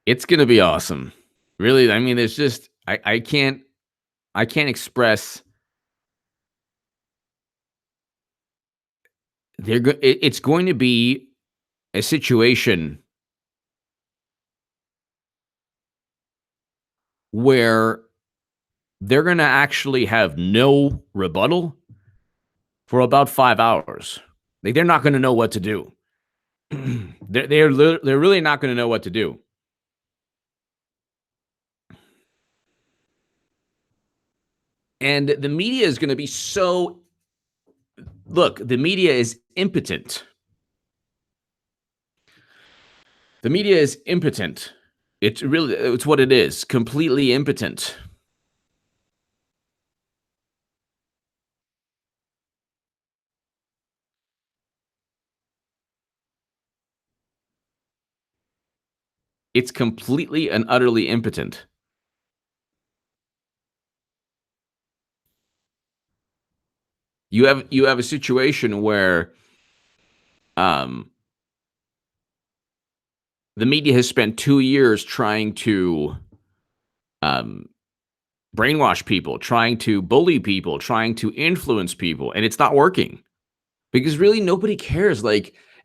[SPEAKER 1] It's going to be awesome. Really, I mean, it's just I can't express. It's going to be a situation where they're going to actually have no rebuttal for about 5 hours. They're not going to know what to do. they're really not going to know what to do. And the media is going to be so. Look, the media is impotent. The media is impotent. It's what it is. Completely impotent. It's completely and utterly impotent. You have a situation where the media has spent 2 years trying to brainwash people, trying to bully people, trying to influence people, and it's not working. Because really nobody cares.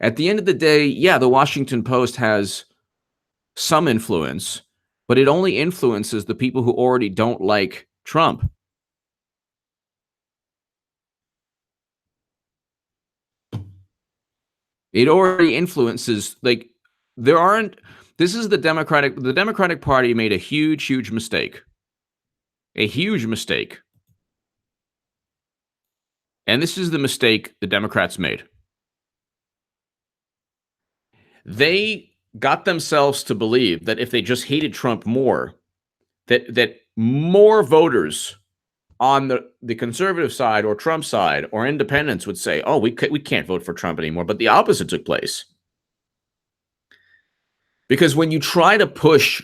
[SPEAKER 1] At the end of the day, yeah, the Washington Post has some influence, but it only influences the people who already don't like Trump. It already influences, this is the Democratic Party made a huge, huge mistake. A huge mistake. And this is the mistake the Democrats made. They got themselves to believe that if they just hated Trump more, that more voters on the conservative side or Trump side or independents would say, oh, we can't vote for Trump anymore. But the opposite took place. Because when you try to push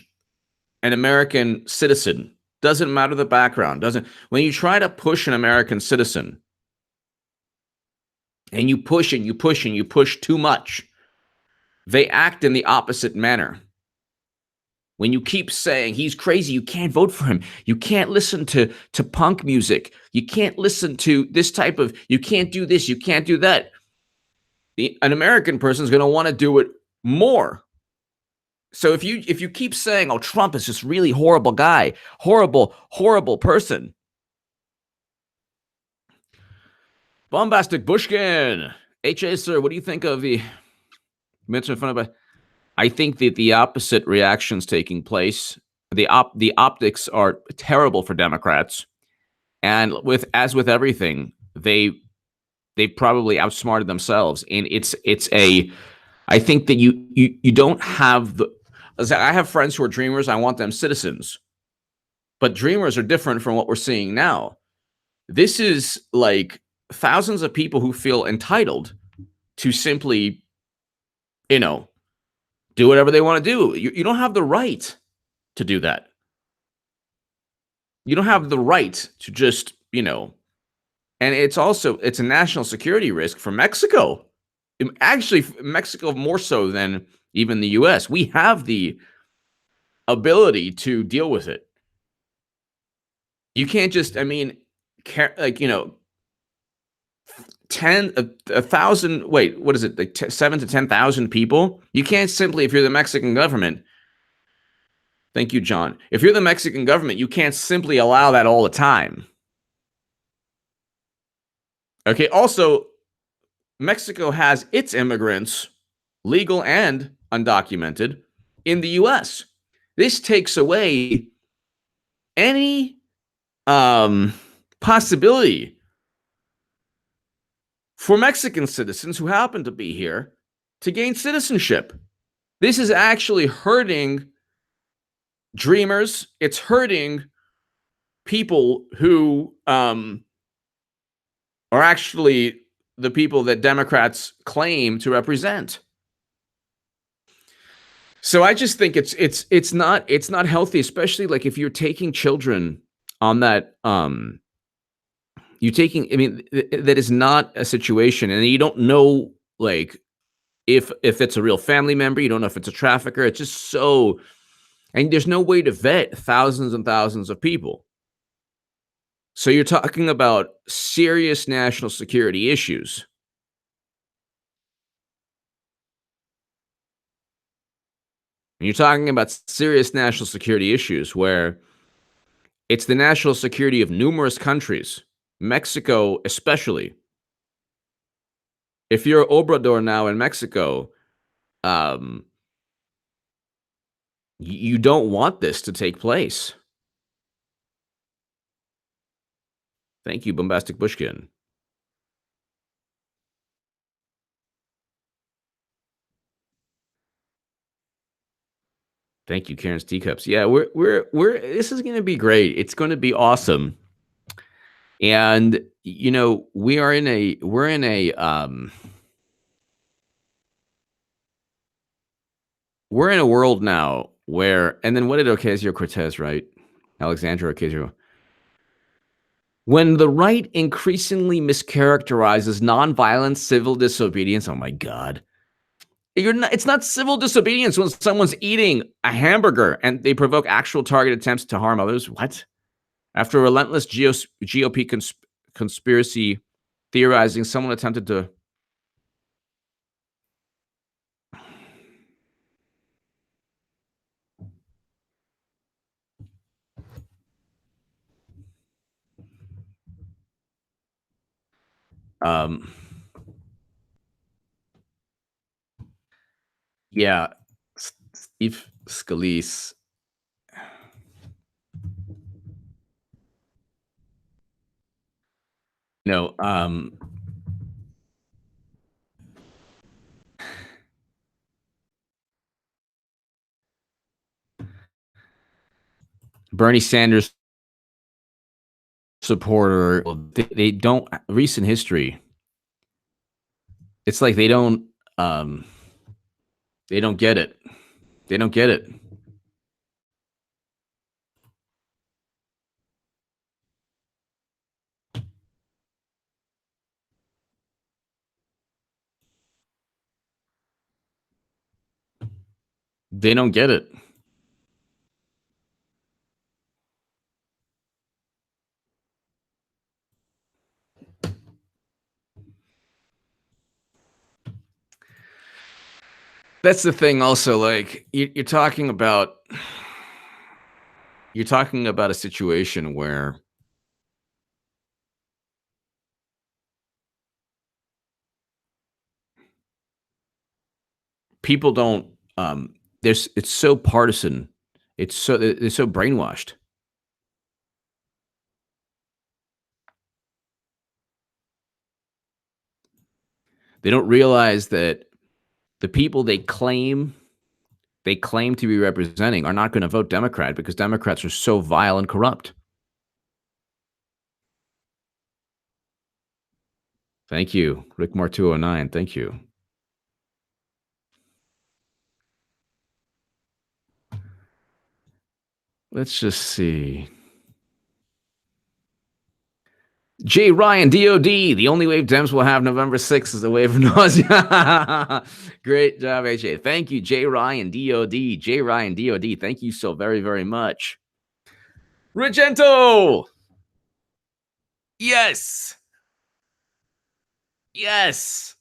[SPEAKER 1] an American citizen, doesn't matter the background, when you try to push an American citizen and you push and you push and you push too much, they act in the opposite manner. When you keep saying he's crazy, you can't vote for him. You can't listen to punk music. You can't listen to this type of, you can't do this, you can't do that. An American person is going to want to do it more. So if you keep saying, oh, Trump is this really horrible guy, horrible, horrible person. Bombastic Bushkin. H.A. Sir, what do you think of the mention in front of it? I think that the opposite reactions taking place. The optics are terrible for Democrats. And as with everything, they probably outsmarted themselves. And I think that you don't have I have friends who are dreamers. I want them citizens. But dreamers are different from what we're seeing now. This is like thousands of people who feel entitled to simply, do whatever they want to do. You don't have the right to do that. You don't have the right to just, and it's a national security risk for Mexico. Actually, Mexico more so than even the U.S. We have the ability to deal with it. You can't just, 1,000, wait, what is it? Like 7 to 10,000 people? You can't simply, if you're the Mexican government, thank you, John. If you're the Mexican government, you can't simply allow that all the time. Okay, also, Mexico has its immigrants, legal and undocumented, in the U.S. This takes away any possibility for Mexican citizens who happen to be here to gain citizenship. This is actually hurting dreamers. It's hurting people who are actually the people that Democrats claim to represent. So I just think it's not healthy, especially like if you're taking children on that that is not a situation, and you don't know like if it's a real family member, you don't know if it's a trafficker. It's just and there's no way to vet thousands and thousands of people. So you're talking about serious national security issues. And you're talking about serious national security issues where it's the national security of numerous countries, Mexico especially. If you're Obrador now in Mexico, you don't want this to take place. Thank you, Bombastic Bushkin. Thank you, Karen's Teacups. Yeah, we're this is going to be great. It's going to be awesome. And we're in a world now where, and then what did Ocasio-Cortez write? Alexandra Ocasio. When the right increasingly mischaracterizes nonviolent civil disobedience, oh my God. It's not civil disobedience when someone's eating a hamburger and they provoke actual target attempts to harm others. What? After relentless GOP conspiracy theorizing, someone attempted to yeah, Steve Scalise. No, Bernie Sanders supporter, they don't recent history. It's like they don't get it. They don't get it. They don't get it. That's the thing also, like you're talking about a situation where people don't it's so partisan. It's so brainwashed. They don't realize that the people they claim to be representing are not going to vote Democrat because Democrats are so vile and corrupt. Thank you, Rickmore 209. Thank you. Let's just see. J. Ryan, DOD. The only wave Dems will have November 6th is a wave of nausea. Great job, HA. Thank you, J. Ryan, DOD. J. Ryan, DOD. Thank you so very, very much. Regento. Yes. Yes.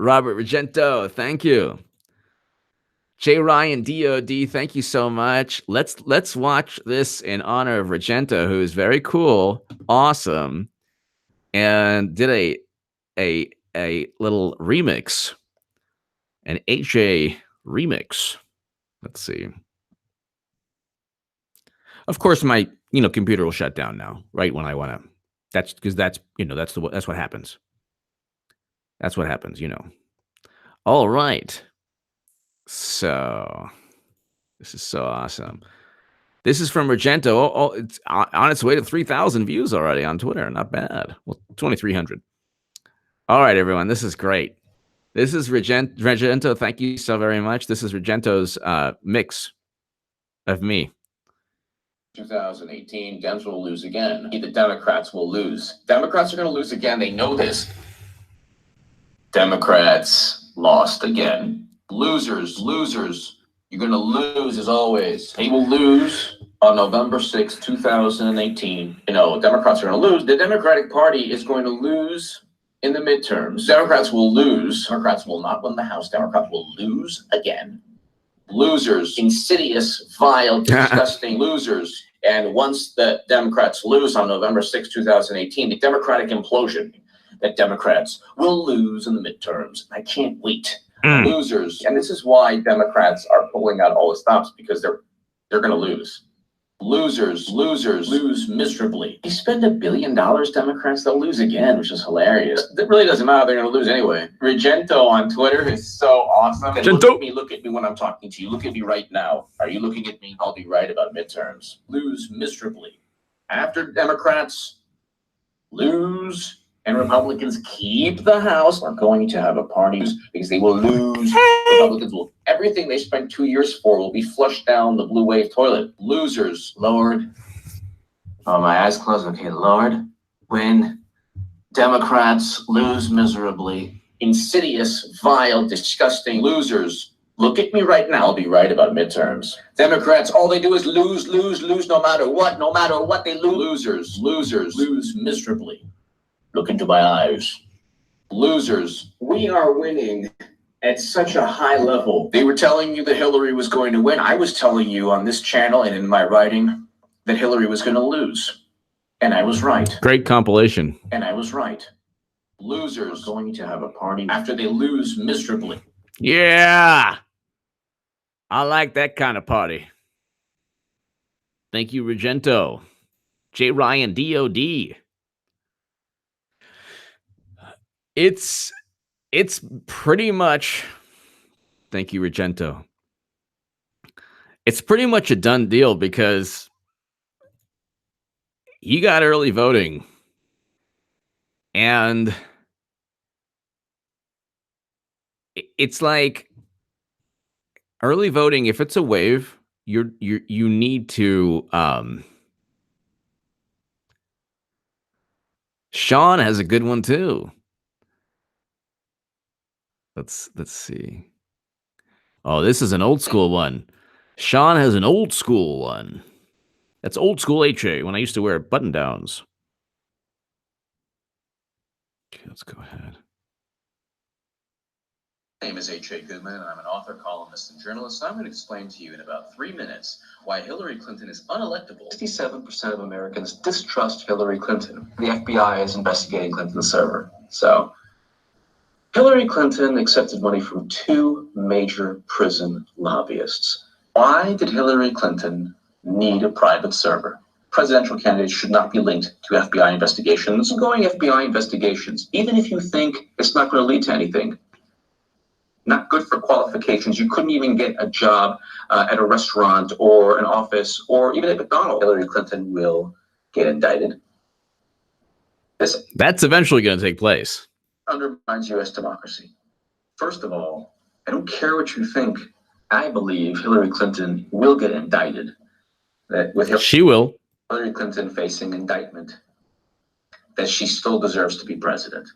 [SPEAKER 1] Robert Regento. Thank you. J. Ryan, DOD. Thank you so much. Let's watch this in honor of Regento, who is very cool, awesome, and did a little remix, an HA remix. Let's see. Of course, my computer will shut down now, right when I want to. That's because that's what happens. That's what happens, All right. So this is so awesome. This is from Regento. Oh, it's on its way to 3,000 views already on Twitter. Not bad. Well, 2,300. All right, everyone. This is great. This is Regento. Thank you so very much. This is Regento's mix of me. 2018, Dems will lose again. The Democrats will lose. Democrats are going to lose again. They know this. Democrats lost again. Losers. You're going to lose as always. They will lose on November 6th, 2018. Democrats are going to lose. The Democratic Party is going to lose in the midterms. Democrats will lose. Democrats will not win the House. Democrats will lose again. Losers, insidious, vile, disgusting losers. And once the Democrats lose on November 6, 2018, the Democratic implosion, that Democrats will lose in the midterms. I can't wait. Losers. And this is why Democrats are pulling out all the stops, because they're going to lose. Losers lose miserably. They spend $1 billion, Democrats, they'll lose again, which is hilarious. It really doesn't matter. They're going to lose anyway. Regento on Twitter is so awesome. Look at me when I'm talking to you. Look at me right now. Are you looking at me? I'll be right about midterms. Lose miserably. After Democrats lose and Republicans keep the House, we're going to have a party because they will lose. Republicans will, everything they spent 2 years for will be flushed down the blue wave toilet. Losers, Lord. Oh, my eyes closed. Okay, Lord. When Democrats lose miserably, insidious, vile, disgusting losers. Look at me right now. I'll be right about midterms. Democrats, all they do is lose no matter what. No matter what, they lose. Losers lose miserably. Look into my eyes. Losers. We are winning at such a high level. They were telling you that Hillary was going to win. I was telling you on this channel and in my writing that Hillary was going to lose. And I was right. Great compilation. And I was right. Losers are going to have a party after they lose miserably. Yeah. I like that kind of party. Thank you, Regento. J. Ryan, DOD. It's pretty much. Thank you, Regento. It's pretty much a done deal because you got early voting, and it's like early voting. If it's a wave, you need to. Sean has a good one too. Let's see. Oh, this is an old school one. Sean has an old school one. That's old school HA when I used to wear button downs. Okay, let's go ahead.
[SPEAKER 3] My name is H.A. Goodman, and I'm an author, columnist, and journalist. I'm going to explain to you in about 3 minutes why Hillary Clinton is unelectable. 67% of Americans distrust Hillary Clinton. The FBI is investigating Clinton's server. So, Hillary Clinton accepted money from 2 major prison lobbyists. Why did Hillary Clinton need a private server? Presidential candidates should not be linked to FBI investigations. Ongoing FBI investigations, even if you think it's not going to lead to anything, not good for qualifications. You couldn't even get a job at a restaurant or an office or even at McDonald's. Hillary Clinton will get indicted.
[SPEAKER 1] That's eventually going to take place.
[SPEAKER 3] Undermines U.S. democracy. First of all, I don't care what you think. I believe Hillary Clinton will get indicted. That with
[SPEAKER 1] she will.
[SPEAKER 3] Hillary Clinton facing indictment, that she still deserves to be president.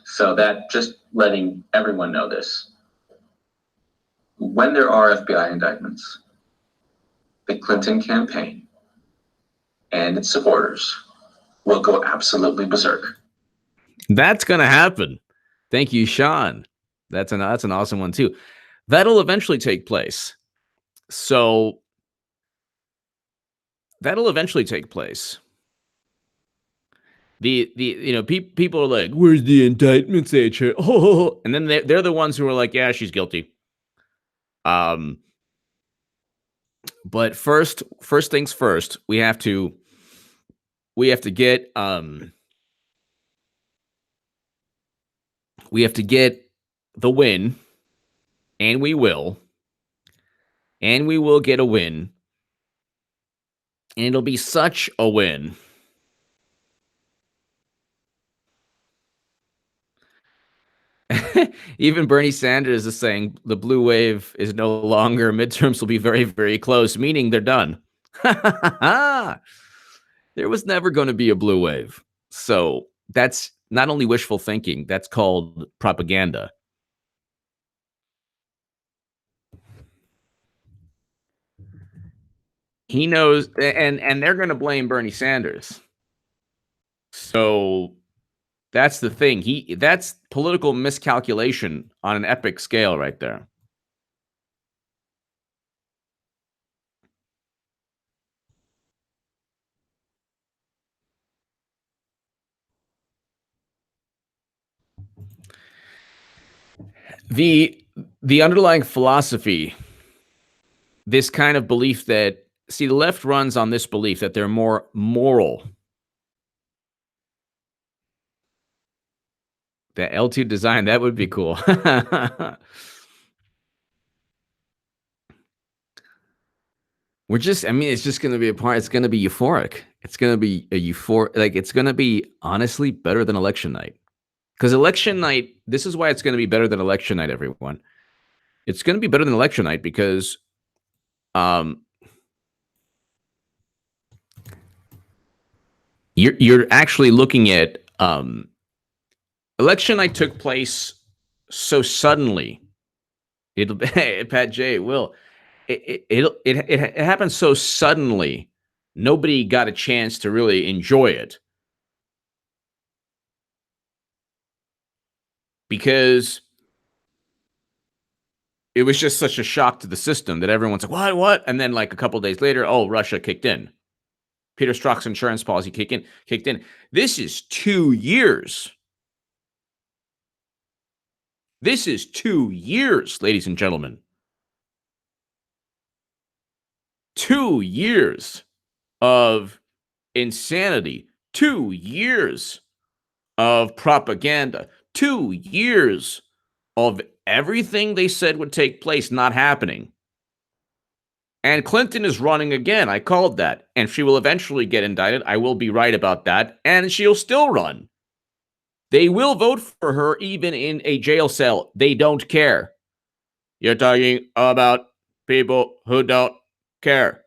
[SPEAKER 3] So that just letting everyone know this. When there are FBI indictments, the Clinton campaign and its supporters will go absolutely berserk.
[SPEAKER 1] That's going to happen. Thank you, Sean. That's an awesome one too. That'll eventually take place. So that'll eventually take place. The people are like, "Where's the indictments, H?" Oh, and then they're the ones who are like, "Yeah, she's guilty." But first things first, we have to get the win, and we will get a win, and it'll be such a win. Even Bernie Sanders is saying the blue wave is no longer. Midterms will be very, very close, meaning they're done. There was never going to be a blue wave. So that's not only wishful thinking, that's called propaganda. He knows, and they're going to blame Bernie Sanders. So that's the thing. That's political miscalculation on an epic scale right there. The underlying philosophy, this kind of belief that, see, the left runs on this belief that they're more moral. The L2 design, that would be cool. It's just going to be it's going to be euphoric. It's going to be it's going to be honestly better than election night. Because election night, this is why it's going to be better than election night, everyone. It's going to be better than election night because you're actually looking at election night took place so suddenly. It'll Pat J will. It happened so suddenly. Nobody got a chance to really enjoy it. Because it was just such a shock to the system that everyone's like, what? And then like a couple days later, oh, Russia kicked in. Peter Strzok's insurance policy kicked in. This is 2 years. This is 2 years, ladies and gentlemen. 2 years of insanity. 2 years of propaganda. 2 years of everything they said would take place not happening. And Clinton is running again. I called that. And she will eventually get indicted. I will be right about that. And she'll still run. They will vote for her even in a jail cell. They don't care. You're talking about people who don't care.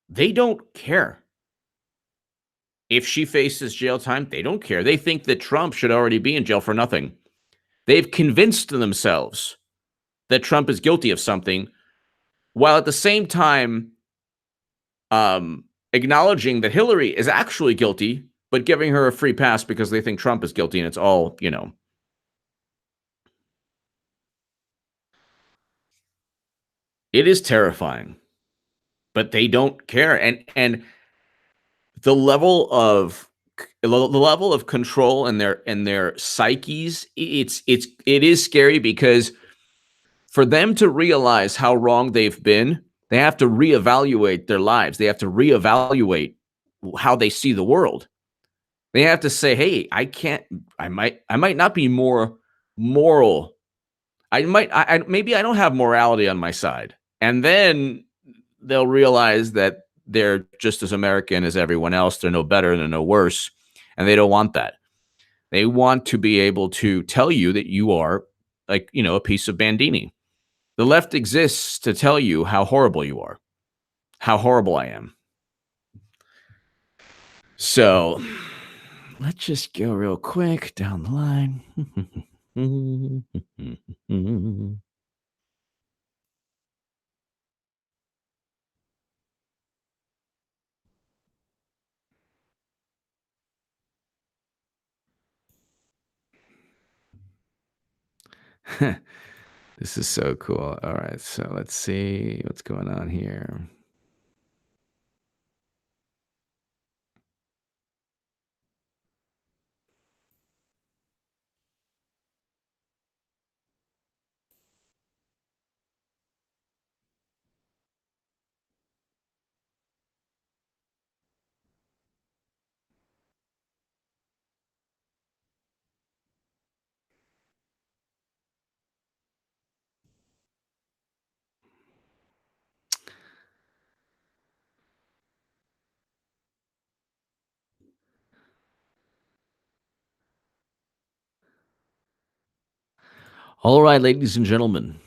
[SPEAKER 1] They don't care. If she faces jail time, they don't care. They think that Trump should already be in jail for nothing. They've convinced themselves that Trump is guilty of something, while at the same time acknowledging that Hillary is actually guilty, but giving her a free pass because they think Trump is guilty, and it's all, It is terrifying, but they don't care. And the level of control in their psyches, it is scary, because for them to realize how wrong they've been, they have to reevaluate their lives. They have to reevaluate how they see the world. They have to say, hey, I might not be more moral. Maybe I don't have morality on my side. And then they'll realize that they're just as American as everyone else. They're no better, they're no worse. And they don't want that. They want to be able to tell you that you are like, a piece of Bandini. The left exists to tell you how horrible you are, how horrible I am. So let's just go real quick down the line. This is so cool. All right, so let's see what's going on here. All right, ladies and gentlemen,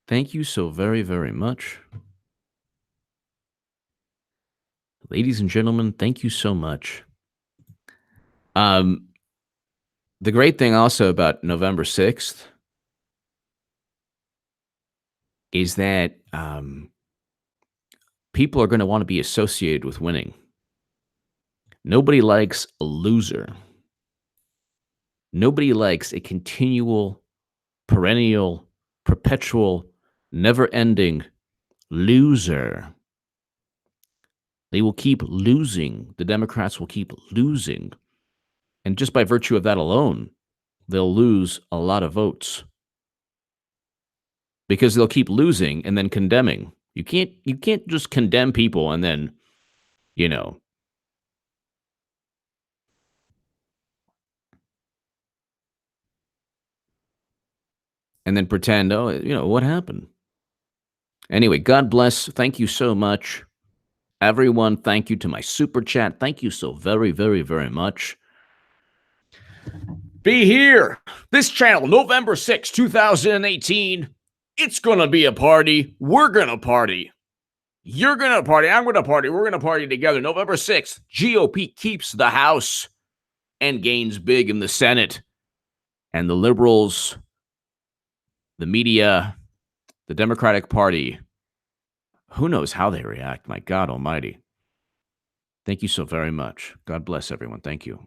[SPEAKER 1] thank you so very, very much. Ladies and gentlemen, thank you so much. The great thing also about November 6th is that people are going to want to be associated with winning. Nobody likes a loser. Nobody likes a continual, perennial, perpetual, never-ending loser. They will keep losing. The Democrats will keep losing. And just by virtue of that alone, they'll lose a lot of votes. Because they'll keep losing and then condemning. You can't just condemn people and then, and then pretend, what happened? Anyway, God bless. Thank you so much. Everyone, thank you to my super chat. Thank you so very, very, very much. Be here. This channel, November 6, 2018. It's going to be a party. We're going to party. You're going to party. I'm going to party. We're going to party together. November 6th, GOP keeps the House and gains big in the Senate. And the liberals, the media, the Democratic Party, who knows how they react? My God almighty. Thank you so very much. God bless everyone. Thank you.